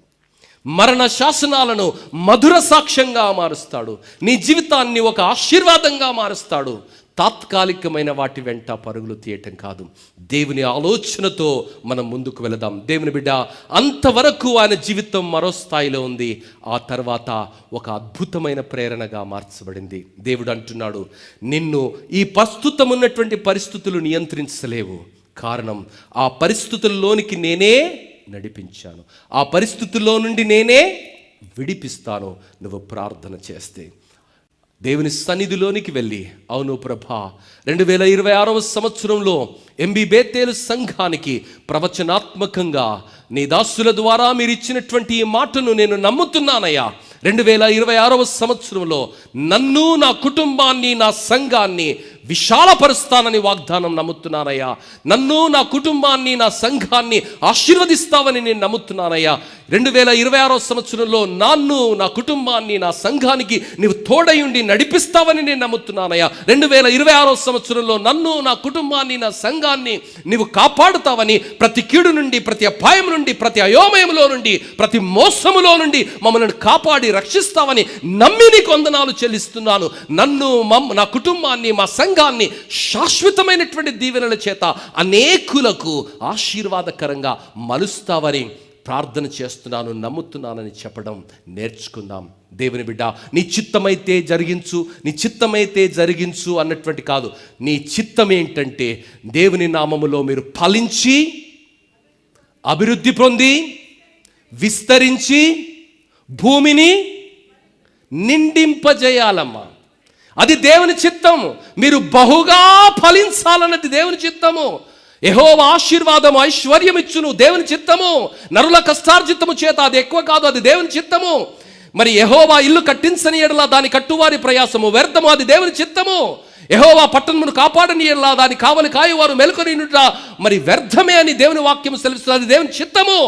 మరణ శాసనాలను మధుర సాక్ష్యంగా మారుస్తాడు. నీ జీవితాన్ని ఒక ఆశీర్వాదంగా మారుస్తాడు. తాత్కాలికమైన వాటి వెంట పరుగులు తీయటం కాదు, దేవుని ఆలోచనతో మనం ముందుకు వెళదాం. దేవుని బిడ్డ, అంతవరకు ఆయన జీవితం మరో స్థాయిలో ఉంది. ఆ తర్వాత ఒక అద్భుతమైన ప్రేరణగా మార్చబడింది. దేవుడు అంటున్నాడు, నిన్ను ఈ ప్రస్తుతం ఉన్నటువంటి పరిస్థితులు నియంత్రించలేవు. కారణం, ఆ పరిస్థితుల్లోనికి నేనే నడిపించాను, ఆ పరిస్థితుల్లో నుండి నేనే విడిపిస్తాను నువ్వు ప్రార్థన చేస్తే. దేవుని సన్నిధిలోనికి వెళ్ళి, అవును ప్రభా, 2026వ సంవత్సరంలో ఎంబీ బేతేలు సంఘానికి ప్రవచనాత్మకంగా నీ దాసుల ద్వారా మీరు ఇచ్చినటువంటి ఈ మాటను నేను నమ్ముతున్నానయ్యా. 2026వ సంవత్సరంలో నన్ను, నా కుటుంబాన్ని, నా సంఘాన్ని విశాలపరుస్తానని వాగ్దానం నమ్ముతున్నానయ్యా. నన్ను, నా కుటుంబాన్ని, నా సంఘాన్ని ఆశీర్వదిస్తావని నేను నమ్ముతున్నానయ్యా. 2026వ సంవత్సరంలో నన్ను, నా కుటుంబాన్ని, నా సంఘానికి నీవు తోడయుండి నడిపిస్తావని నేను నమ్ముతున్నానయ్యా. 2026వ సంవత్సరంలో నన్ను, నా కుటుంబాన్ని, నా సంఘాన్ని నీవు కాపాడుతావని, ప్రతి కీడు నుండి, ప్రతి అపాయం నుండి, ప్రతి అయోమయంలో నుండి, ప్రతి మోసములో నుండి మమ్మల్ని కాపాడి రక్షిస్తావని నమ్మి నీకు వందనాలు చెల్లిస్తున్నాను. నన్ను, నా కుటుంబాన్ని, మా సంఘాన్ని శాశ్వతమైనటువంటి దీవెనల చేత అనేకులకు ఆశీర్వాదకరంగా మలుస్తావని ప్రార్థన చేస్తున్నాను, నమ్ముతున్నానని చెప్పడం నేర్చుకుందాం. దేవుని బిడ్డ, నీ చిత్తమైతే జరిగించు, నీ చిత్తమైతే జరిగించు అన్నటువంటి కాదు. నీ చిత్తం ఏంటంటే దేవుని నామములో మీరు ఫలించి, అభివృద్ధి పొంది, విస్తరించి, భూమిని నిండింపజేయాలమ్మా. అది దేవుని చిత్తము. మీరు బహుగా ఫలించాలన్నది దేవుని చిత్తము. యెహోవా ఆశీర్వాదము, ఐశ్వర్యం ఇచ్చును, దేవుని చిత్తము. నరుల కష్టార్జితము చేత అది ఎక్కువ కాదు, అది దేవుని చిత్తము. మరి యెహోవా ఇల్లు కట్టించని ఎడల దాని కట్టువారి ప్రయాసము వ్యర్థము, అది దేవుని చిత్తము. యెహోవా పట్టణమును కాపాడని ఎడల దాని కావలి కాయువారు మెలకొని మరి వ్యర్థమే అని దేవుని వాక్యము సెలవిస్తుంది, అది దేవుని చిత్తము.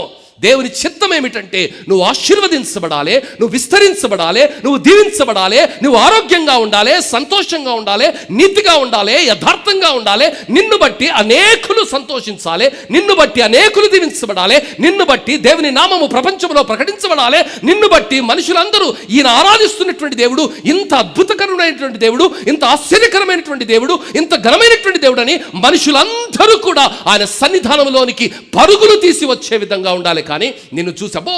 దేవుని చిత్తం ఏమిటంటే నువ్వు ఆశీర్వదించబడాలి, నువ్వు విస్తరించబడాలి, నువ్వు దీవించబడాలి, నువ్వు ఆరోగ్యంగా ఉండాలి, సంతోషంగా ఉండాలి, నీతిగా ఉండాలి, యథార్థంగా ఉండాలి. నిన్ను బట్టి అనేకులు సంతోషించాలి, నిన్ను బట్టి అనేకులు దీవించబడాలి, నిన్ను బట్టి దేవుని నామము ప్రపంచంలో ప్రకటించబడాలి. నిన్ను బట్టి మనుషులందరూ ఈయన ఆరాధిస్తున్నటువంటి దేవుడు ఇంత అద్భుతకరమైనటువంటి దేవుడు, ఇంత ఆశ్చర్యకరమైనటువంటి దేవుడు, ఇంత ఘనమైనటువంటి దేవుడు అని మనుషులందరూ కూడా ఆయన సన్నిధానంలోనికి పరుగులు తీసి వచ్చే విధంగా ఉండాలి. కానీ నిన్ను చూసి, అబ్బో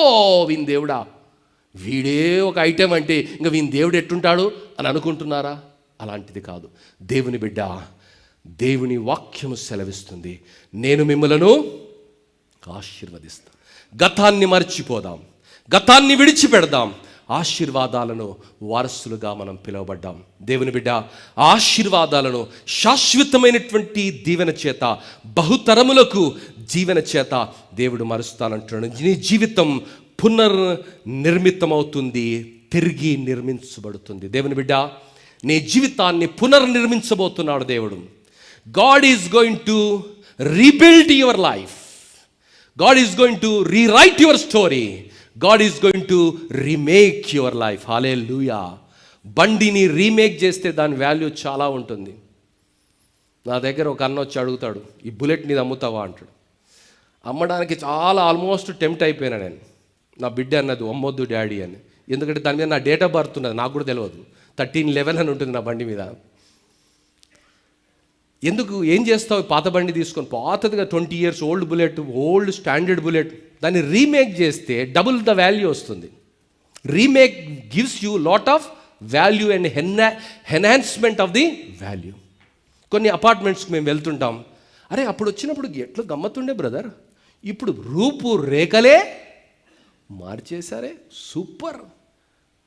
వీని దేవుడా, వీడే ఒక ఐటెం అంటే ఇంకా వీని దేవుడు ఎట్టుంటాడు అని అనుకుంటున్నారా? అలాంటిది కాదు. దేవుని బిడ్డ, దేవుని వాక్యము సెలవిస్తుంది, నేను మిమ్మలను ఆశీర్వదిస్తాను. గతాన్ని మర్చిపోదాం, గతాన్ని విడిచిపెడదాం, ఆశీర్వాదాలను వారసులుగా మనం పిలువబడ్డాం. దేవుని బిడ్డ, ఆశీర్వాదాలను శాశ్వతమైనటువంటి దీవెన చేత, బహుతరములకు జీవన చేత దేవుడు మరుస్తానంటున్నాడు. నీ జీవితం పునర్నిర్మితమవుతుంది, తిరిగి నిర్మించబడుతుంది. దేవుని బిడ్డ, నీ జీవితాన్ని పునర్నిర్మించబోతున్నాడు దేవుడు. God is going to rebuild your life. God is going to rewrite your story. God is going to remake your life. Hallelujah. బండిని రీమేక్ చేస్తే దాని వాల్యూ చాలా ఉంటుంది. నా దగ్గర ఒక అన్న వచ్చి అడుగుతాడు, ఈ బుల్లెట్ నీది అమ్ముతావా అంటాడు. అమ్మడానికి చాలా ఆల్మోస్ట్ టెంప్ట్ అయిపోయినా నేను. నా బిడ్డ అన్నది అమ్మొద్దు డాడీ అని, ఎందుకంటే దాని మీద నా డేట్ ఆఫ్ బర్త్ ఉన్నది, నాకు కూడా తెలియదు. 1311 అని ఉంటుంది నా బండి మీద. ఎందుకు, ఏం చేస్తావు పాత బండి తీసుకొని, పాతదిగా 20 years old bullet, old standard bullet, దాన్ని రీమేక్ చేస్తే డబుల్ ద వాల్యూ వస్తుంది. Remake gives you lot of value and enhancement of the value. కొన్ని అపార్ట్మెంట్స్కి మేము వెళ్తుంటాం, అరే అప్పుడు వచ్చినప్పుడు ఎట్లా గమ్మత్తుండే బ్రదర్, ఇప్పుడు రూపురేఖలే మార్చేశారే, సూపర్,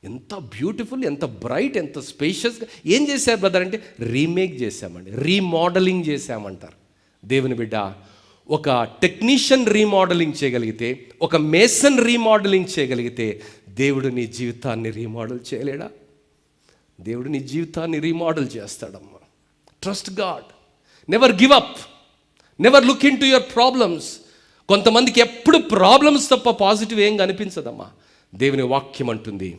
ఎంత బ్యూటిఫుల్, ఎంత బ్రైట్, ఎంత స్పేషియస్గా. ఏం చేశారు బ్రదర్ అంటే రీమేక్ చేశామండి, రీమోడలింగ్ చేశామంటారు. దేవుని బిడ్డ, ఒక టెక్నీషియన్ రీమోడలింగ్ చేయగలిగితే, ఒక మేసన్ రీమోడలింగ్ చేయగలిగితే, దేవుడు నీ జీవితాన్ని రీమోడల్ చేయలేడా? దేవుడు నీ జీవితాన్ని రీమోడల్ చేస్తాడమ్మా. Trust God, never give up, never look into your problems. కొంతమందికి ఎప్పుడు ప్రాబ్లమ్స్ తప్ప పాజిటివ్ ఏం కనిపించదమ్మా. దేవుని వాక్యం అంటుంది,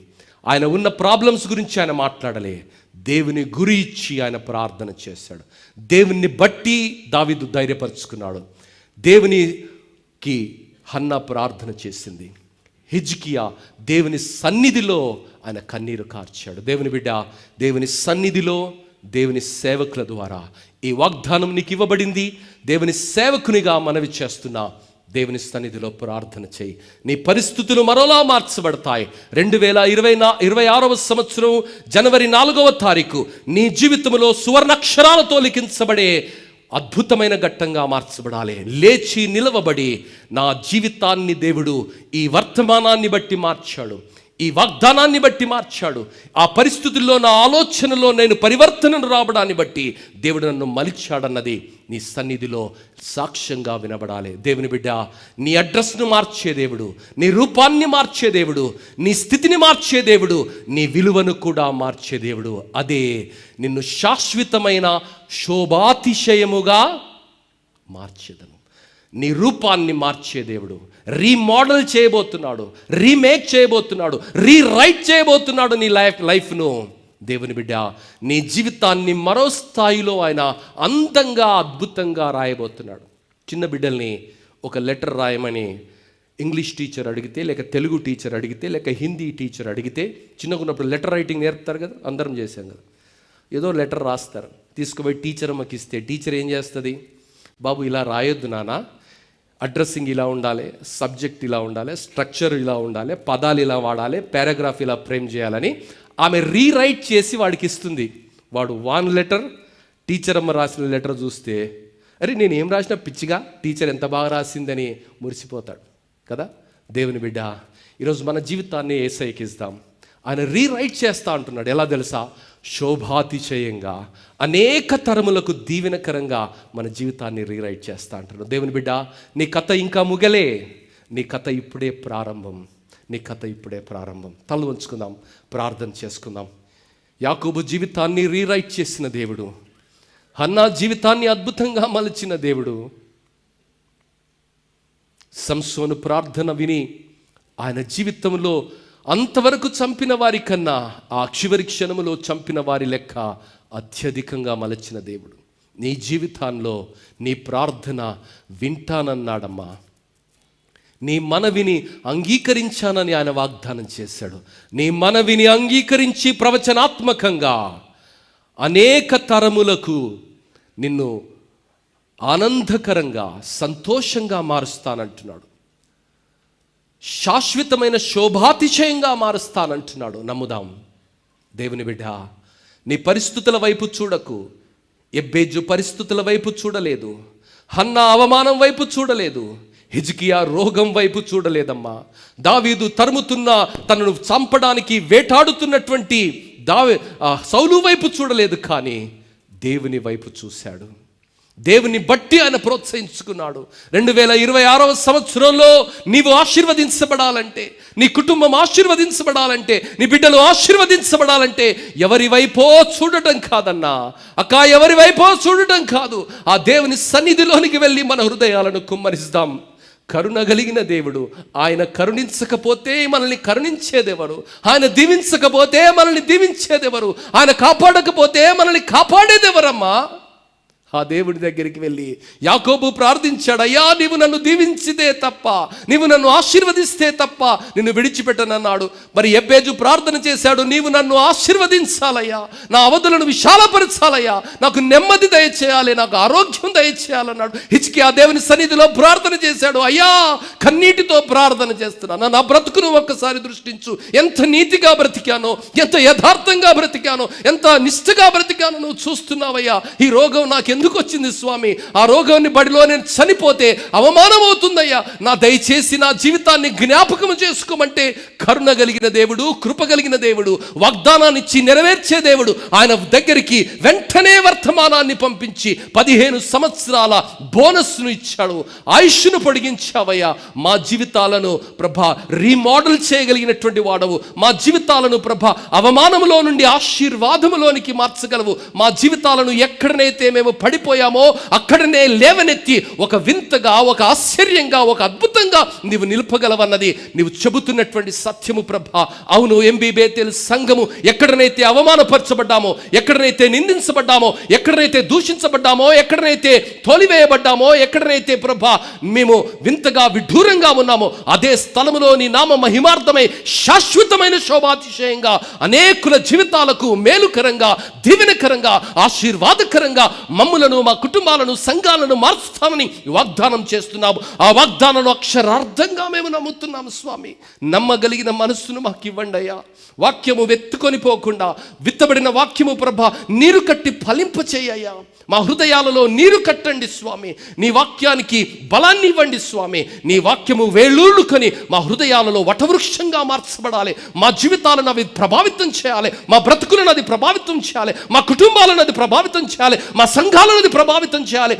ఆయన ఉన్న ప్రాబ్లమ్స్ గురించి ఆయన మాట్లాడలే, దేవుని గురి ఇచ్చి ఆయన ప్రార్థన చేశాడు. దేవుని బట్టి దావీదు ధైర్యపరుచుకున్నాడు. దేవునికి హన్నా ప్రార్థన చేసింది. హిజ్కియా దేవుని సన్నిధిలో ఆయన కన్నీరు కార్చాడు. దేవుని బిడ్డ, దేవుని సన్నిధిలో దేవుని సేవకుల ద్వారా ఈ వాగ్దానం నీకు ఇవ్వబడింది. దేవుని సేవకునిగా మనవి చేస్తున్నా, దేవుని సన్నిధిలో ప్రార్థన చేయి. నీ పరిస్థితులు మరోలా మార్చబడతాయి. 2026వ సంవత్సరం జనవరి 4వ తారీఖు నీ జీవితంలో సువర్ణాక్షరాలతో లిఖించబడే అద్భుతమైన ఘట్టంగా మార్చబడాలి. లేచి నిలవబడి, నా జీవితాన్ని దేవుడు ఈ వర్తమానాన్ని బట్టి మార్చాడు, ఈ వాగ్దానాన్ని బట్టి మార్చాడు, ఆ పరిస్థితుల్లో నా ఆలోచనలో నేను పరివర్తనను రావడాన్ని బట్టి దేవుడు నన్ను మలిచాడన్నది నీ సన్నిధిలో సాక్ష్యంగా వినబడాలి. దేవుని బిడ్డ, నీ అడ్రస్ను మార్చే దేవుడు, నీ రూపాన్ని మార్చే దేవుడు, నీ స్థితిని మార్చే దేవుడు, నీ విలువను కూడా మార్చే దేవుడు. అదే నిన్ను శాశ్వతమైన శోభాతిశయముగా మార్చేదను. నీ రూపాన్ని మార్చే దేవుడు రీమోడల్ చేయబోతున్నాడు, రీమేక్ చేయబోతున్నాడు, రీరైట్ చేయబోతున్నాడు నీ లైఫ్ను. దేవుని బిడ్డ, నీ జీవితాన్ని మరో స్థాయిలో ఆయన అందంగా అద్భుతంగా రాయబోతున్నాడు. చిన్న బిడ్డల్ని ఒక లెటర్ రాయమని ఇంగ్లీష్ టీచర్ అడిగితే, లేక తెలుగు టీచర్ అడిగితే, లేక హిందీ టీచర్ అడిగితే, చిన్నగా ఉన్నప్పుడు లెటర్ రైటింగ్ నేర్పుతారు కదా, అందరం చేశాం కదా. ఏదో లెటర్ రాస్తారు, తీసుకుపోయి టీచర్ అమ్మకి ఇస్తే టీచర్ ఏం చేస్తుంది, బాబు ఇలా రాయొద్దు నాన్న, అడ్రస్సింగ్ ఇలా ఉండాలి, సబ్జెక్ట్ ఇలా ఉండాలి, స్ట్రక్చర్ ఇలా ఉండాలి, పదాలు ఇలా వాడాలి, పారాగ్రాఫ్ ఇలా ఫ్రేమ్ చేయాలని ఆమె రీరైట్ చేసి వాడికి ఇస్తుంది. వాడు వన్ లెటర్, టీచర్ అమ్మ రాసిన లెటర్ చూస్తే, అరే నేను ఏం రాసినా పిచ్చిగా, టీచర్ ఎంత బాగా రాసిందని మురిసిపోతాడు కదా. దేవుని బిడ్డ, ఈరోజు మన జీవితాన్ని యేసయ్యకి ఇద్దాం. ఆయన రీరైట్ చేస్తా అంటున్నాడు. ఎలా తెలుసా? శోభాతిశయంగా, అనేక తరములకు దీవెనకరంగా మన జీవితాన్ని రీరైట్ చేస్తా అంటున్నాడు. దేవుని బిడ్డ, నీ కథ ఇంకా ముగలే, నీ కథ ఇప్పుడే ప్రారంభం, నీ కథ ఇప్పుడే ప్రారంభం. తల వంచుకుందాం, ప్రార్థన చేసుకుందాం. యాకోబు జీవితాన్ని రీరైట్ చేసిన దేవుడు, హన్నా జీవితాన్ని అద్భుతంగా మలిచిన దేవుడు, సంసోను ప్రార్థన విని ఆయన జీవితంలో అంతవరకు చంపిన వారి కన్నా ఆ చివరి క్షణములో చంపిన వారి లెక్క అత్యధికంగా మలచిన దేవుడు నీ జీవితాల్లో నీ ప్రార్థన వింటానన్నాడమ్మా. నీ మనవిని అంగీకరించానని ఆయన వాగ్దానం చేశాడు. నీ మనవిని అంగీకరించి ప్రవచనాత్మకంగా అనేక తరములకు నిన్ను ఆనందకరంగా సంతోషంగా మారుస్తానంటున్నాడు. శాశ్వతమైన శోభాతిశయంగా మారుస్తానంటున్నాడు. నమ్ముదాం. దేవుని బిడ్డ, నీ పరిస్థితుల వైపు చూడకు. ఎబ్బేజు పరిస్థితుల వైపు చూడలేదు, హన్నా అవమానం వైపు చూడలేదు, హిజ్కియా రోగం వైపు చూడలేదమ్మా. దావీదు తరుముతున్న, తనను చంపడానికి వేటాడుతున్నటువంటి సౌలు వైపు చూడలేదు, కానీ దేవుని వైపు చూశాడు. దేవుని బట్టి ఆయన ప్రోత్సహించుకున్నాడు. 2026వ సంవత్సరంలో నీవు ఆశీర్వదించబడాలంటే, నీ కుటుంబం ఆశీర్వదించబడాలంటే, నీ బిడ్డలు ఆశీర్వదించబడాలంటే ఎవరి వైపో చూడటం కాదన్నా, అక్క ఎవరి వైపో చూడటం కాదు. ఆ దేవుని సన్నిధిలోనికి వెళ్ళి మన హృదయాలను కుమ్మరిస్తాం. కరుణ కలిగిన దేవుడు, ఆయన కరుణించకపోతే మనల్ని కరుణించేదెవరు? ఆయన దీవించకపోతే మనల్ని దీవించేదెవరు? ఆయన కాపాడకపోతే మనల్ని కాపాడేదెవరమ్మా? ఆ దేవుడి దగ్గరికి వెళ్ళి యాకోబు ప్రార్థించాడు, అయ్యా నీవు నన్ను దీవించితే తప్ప, నీవు నన్ను ఆశీర్వదిస్తే తప్ప నిన్ను విడిచిపెట్టనన్నాడు. మరి ఎబ్బేజు ప్రార్థన చేశాడు, నీవు నన్ను ఆశీర్వదించాలయ్యా, నా అవధులను విశాలపరచాలయ్యా, నాకు నెమ్మది దయచేయాలి, నాకు ఆరోగ్యం దయచేయాలన్నాడు. హిజ్కియా దేవుని సన్నిధిలో ప్రార్థన చేశాడు, అయ్యా కన్నీటితో ప్రార్థన చేస్తున్నాను, నా బ్రతుకును ఒక్కసారి దృష్టించు, ఎంత నీతిగా బ్రతికానో, ఎంత యథార్థంగా బ్రతికానో, ఎంత నిష్ఠగా బ్రతికానో నువ్వు చూస్తున్నావయ్యా. ఈ రోగం నాకు ఎందుకు వచ్చింది స్వామి? ఆ రోగాన్ని బడిలో నేను చనిపోతే అవమానం అవుతుందయ్యా, నా దయచేసి నా జీవితాన్ని జ్ఞాపకం చేసుకోమంటే కరుణ కలిగిన దేవుడు, కృప కలిగిన దేవుడు, వాగ్దానాన్ని ఇచ్చి నెరవేర్చే దేవుడు ఆయన దగ్గరికి వెంటనే వర్తమానాన్ని పంపించి 15 సంవత్సరాల బోనస్ను ఇచ్చాడు. ఆయుష్ను పొడిగించావయ్యా. మా జీవితాలను ప్రభా రీమోడల్ చేయగలిగినటువంటి వాడవు. మా జీవితాలను ప్రభా అవమానములో నుండి ఆశీర్వాదములోనికి మార్చగలవు. మా జీవితాలను ఎక్కడనైతే మేము పడిపోయామో అక్కడనే లేవనెత్తి ఒక వింతగా, ఒక ఆశ్చర్యంగా, ఒక అద్భుతంగా నీవు నిలుపగలవన్నది నీవు చెబుతున్నటువంటి సత్యము ప్రభా. అవును, ఎంబీ బేతేల్ సంఘము ఎక్కడనైతే అవమానపరచబడ్డామో, ఎక్కడనైతే నిందించబడ్డామో, ఎక్కడనైతే దూషించబడ్డామో, ఎక్కడనైతే తోలివేయబడ్డామో, ఎక్కడనైతే ప్రభా మేము వింతగా విడ్డూరంగా ఉన్నామో అదే స్థలములో నీ నామ మహిమార్థమై శాశ్వతమైన శోభాతిశయంగా అనేకుల జీవితాలకు మేలుకరంగా, దీవెనకరంగా, ఆశీర్వాదకరంగా మమ్ములను, మా కుటుంబాలను, సంఘాలను మార్చుతామని వాగ్దానం చేస్తున్నాము. ఆ వాగ్దానాలు అక్షరార్థంగా మేము నమ్ముతున్నాము స్వామి. నమ్మగలిగిన మనస్సును మాకు ఇవ్వండి అయ్యా. వాక్యము వెత్తుకొని పోకుండా విత్తబడిన వాక్యము ప్రభ నీరు కట్టి ఫలింపచేయ్యా. మా హృదయాలలో నీరు కట్టండి స్వామి. నీ వాక్యానికి బలాన్ని ఇవ్వండి స్వామి. నీ వాక్యము వేళ్ళూళ్ళుకొని మా హృదయాలలో వటవృక్షంగా మార్చబడాలి. మా జీవితాలను అవి ప్రభావితం చేయాలి. మా బ్రతుకులను అది ప్రభావితం చేయాలి. మా కుటుంబాలను అది ప్రభావితం చేయాలి. మా సంఘాలను అది ప్రభావితం చేయాలి.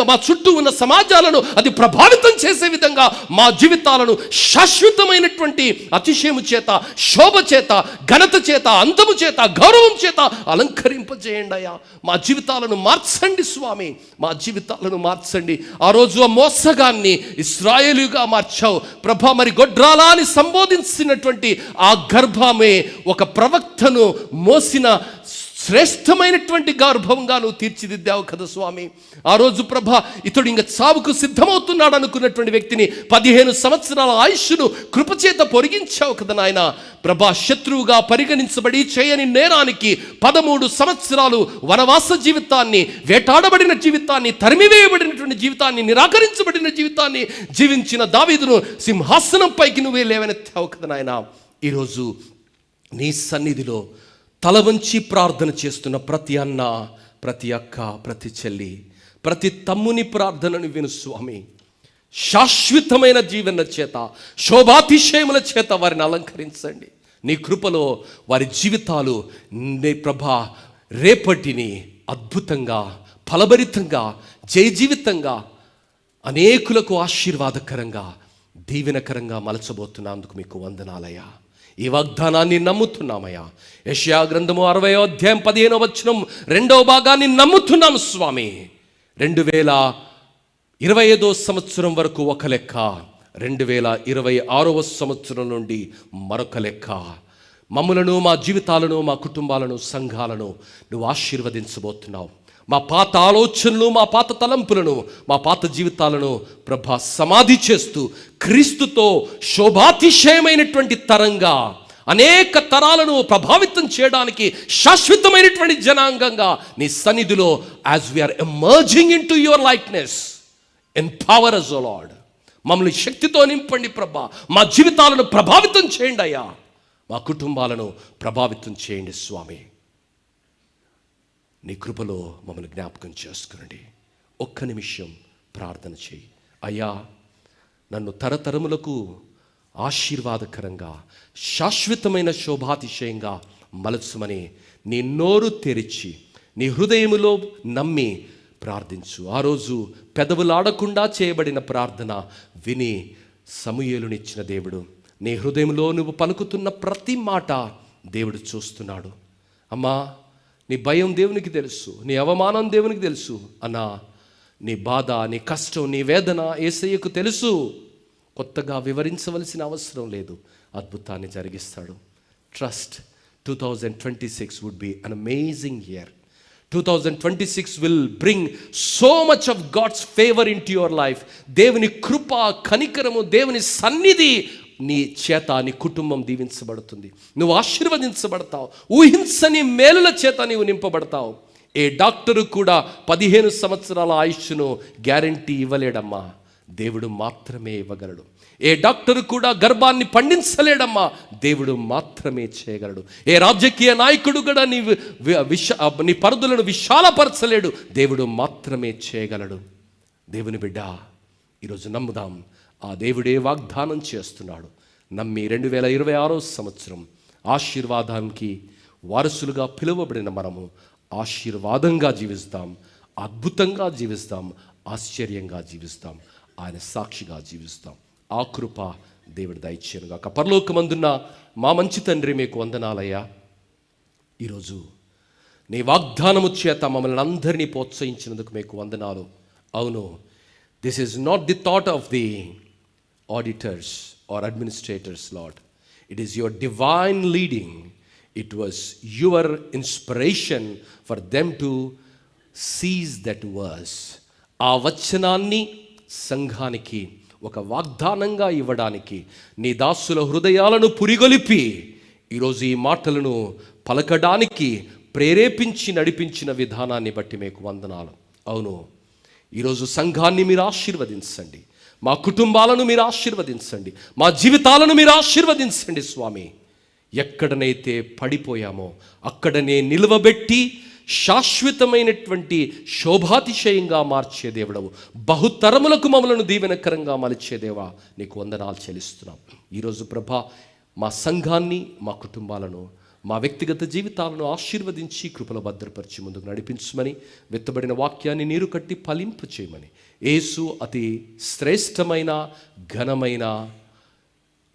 మా చుట్టూ ఉన్న సమాజాలను అది ప్రభావితం చేసే విధంగా మా జీవితాలను శాశ్వతమైనటువంటి అతిశయము చేత, శోభ చేత, ఘనత చేత, అందము చేత, గౌరవం చేత అలంకరింపజేయండి అయ్యా. మా జీవితాలను మార్చండి స్వామి. మా జీవితాలను మార్చండి. ఆ రోజు ఆ మోసగాన్ని ఇశ్రాయేలుగా మార్చావు ప్రభా. మరి గొడ్రాలా అని సంబోధించినటువంటి ఆ గర్భమే ఒక ప్రవక్తను మోసిన శ్రేష్టమైనటువంటి గర్భంగా నువ్వు తీర్చిదిద్దావు కదా స్వామి. ఆ రోజు ప్రభ ఇతడు ఇంకా చావుకు సిద్ధమవుతున్నాడు అనుకున్నటువంటి వ్యక్తిని 15 సంవత్సరాల ఆయుష్ను కృపచేత పొరిగించావు కదా నాయన. ప్రభా శత్రువుగా పరిగణించబడి చేయని నేరానికి 13 సంవత్సరాలు వనవాస జీవితాన్ని, వేటాడబడిన జీవితాన్ని, తరిమివేయబడినటువంటి జీవితాన్ని, నిరాకరించబడిన జీవితాన్ని జీవించిన దావీదును సింహాసనం పైకి నువ్వే లేవనెత్తావు కదా నాయన. ఈరోజు నీ సన్నిధిలో తల వంచి ప్రార్థన చేస్తున్న ప్రతి అన్న, ప్రతి అక్క, ప్రతి చెల్లి, ప్రతి తమ్ముని ప్రార్థనను విను స్వామి. శాశ్వతమైన జీవన చేత, శోభాతిశయముల చేత వారిని అలంకరించండి. నీ కృపలో వారి జీవితాలు నీ ప్రభా రేపటిని అద్భుతంగా, ఫలభరితంగా, జయ జీవితంగా, అనేకులకు ఆశీర్వాదకరంగా, దీవెనకరంగా మలచబోతున్నందుకు మీకు వందనాలయ్యా. ఈ వాగ్దానాన్ని నమ్ముతున్నామయ్యా. యెషయా గ్రంథము 60వ అధ్యాయం 15వ వచనం 2వ భాగాన్ని నమ్ముతున్నాము స్వామి. 2025వ సంవత్సరం వరకు ఒక లెక్క, 2026వ సంవత్సరం నుండి మరొక లెక్క. మమ్ములను, మా జీవితాలను, మా కుటుంబాలను, సంఘాలను నువ్వు ఆశీర్వదించబోతున్నావు. మా పాత ఆలోచనలు, మా పాత తలంపులను, మా పాత జీవితాలను ప్రభా సమాధి చేస్తూ క్రీస్తుతో శోభాతిశయమైనటువంటి తరంగా, అనేక తరాలను ప్రభావితం చేయడానికి శాశ్వతమైనటువంటి జనాంగంగా నీ సన్నిధిలో as we are emerging into your likeness, empower us, O Lord. మమ్మల్ని శక్తితో నింపండి ప్రభా. మా జీవితాలను ప్రభావితం చేయండి అయ్యా. మా కుటుంబాలను ప్రభావితం చేయండి స్వామి. నీ కృపలో మమ్మల్ని జ్ఞాపకం చేసుకునండి. ఒక్క నిమిషం ప్రార్థన చేయి. అయ్యా, నన్ను తరతరములకు ఆశీర్వాదకరంగా, శాశ్వతమైన శోభాతిశయంగా మలచుమని నీ నోరు తెరిచి నీ హృదయములో నమ్మి ప్రార్థించు. ఆ రోజు పెదవులాడకుండా చేయబడిన ప్రార్థన విని సమూయేలునిచ్చిన దేవుడు, నీ హృదయంలో నువ్వు పలుకుతున్న ప్రతి మాట దేవుడు చూస్తున్నాడు. అమ్మా, నీ భయం దేవునికి తెలుసు, నీ అవమానం దేవునికి తెలుసు అన్నా. నీ బాధ, నీ కష్టం, నీ వేదన యేసయ్యకు తెలుసు. కొత్తగా వివరించవలసిన అవసరం లేదు. అద్భుతాన్ని జరిగిస్తాడు. Trust. 2026 would be an amazing year. 2026 will bring so much of God's favor into your life. దేవుని కృప, కనికరము, దేవుని సన్నిధి నీ చేత నీ కుటుంబం దీవించబడుతుంది. నువ్వు ఆశీర్వదించబడతావు. ఊహించని మేలుల చేత నీవు నింపబడతావు. ఏ డాక్టరు కూడా 15 సంవత్సరాల ఆయుష్ను గ్యారంటీ ఇవ్వలేడమ్మా. దేవుడు మాత్రమే ఇవ్వగలడు. ఏ డాక్టర్ కూడా గర్భాన్ని పండించలేడమ్మా, దేవుడు మాత్రమే చేయగలడు. ఏ రాజకీయ నాయకుడు కూడా నీ పరిధులను విశాలపరచలేడు, దేవుడు మాత్రమే చేయగలడు. దేవుని బిడ్డ, ఈరోజు నమ్ముదాం, ఆ దేవుడే వాగ్దానం చేస్తున్నాడు. నమ్మి 2026 సంవత్సరం ఆశీర్వాదానికి వారసులుగా పిలువబడిన మనము ఆశీర్వాదంగా జీవిస్తాం, అద్భుతంగా జీవిస్తాం, ఆశ్చర్యంగా జీవిస్తాం, ఆయన సాక్షిగా జీవిస్తాం. ఆ కృప దేవుడు దయచేయనుగాక. పరలోకమందున్న మా మంచి తండ్రి, మీకు వందనాలయ్యా. ఈరోజు నీ వాగ్దానము చేత మమ్మల్ని అందరినీ ప్రోత్సహించినందుకు మీకు వందనాలు. అవును, this is not the thought of the auditors or administrators, Lord. It is your divine leading. It was your inspiration for them to seize that verse. ఆ వచనాన్ని సంఘానికి ఒక వాగ్దానంగా ఇవ్వడానికి నీ దాసుల హృదయాలను పురిగొలిపి ఈరోజు ఈ మాటలను పలకడానికి ప్రేరేపించి నడిపించిన విధానాన్ని బట్టి మీకు వందనాలు. అవును, ఈరోజు సంఘాన్ని మీరు ఆశీర్వదించండి, మా కుటుంబాలను మీరు ఆశీర్వదించండి, మా జీవితాలను మీరు ఆశీర్వదించండి స్వామి. ఎక్కడనైతే పడిపోయామో అక్కడనే నిలువబెట్టి శాశ్వతమైనటువంటి శోభాతిశయంగా మార్చే దేవుడవు, బహుతరములకు మమ్మలను దీవెనకరంగా మలిచే దేవా, నీకు వందనాలు చెల్లిస్తున్నాం. ఈరోజు ప్రభా, మా సంఘాన్ని, మా కుటుంబాలను, మా వ్యక్తిగత జీవితాలను ఆశీర్వదించి కృపలో భద్రపరిచి ముందుకు నడిపించమని, విత్తబడిన వాక్యాన్ని నీరు కట్టి ఫలింపు చేయమని యేసు అతి శ్రేష్టమైన ఘనమైన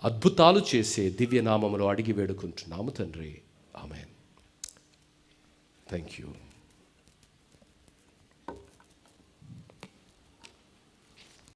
అద్భుతాలు చేసే దివ్యనామములో అడిగి వేడుకుంటున్నాము తండ్రి. ఆమేన్. Thank you.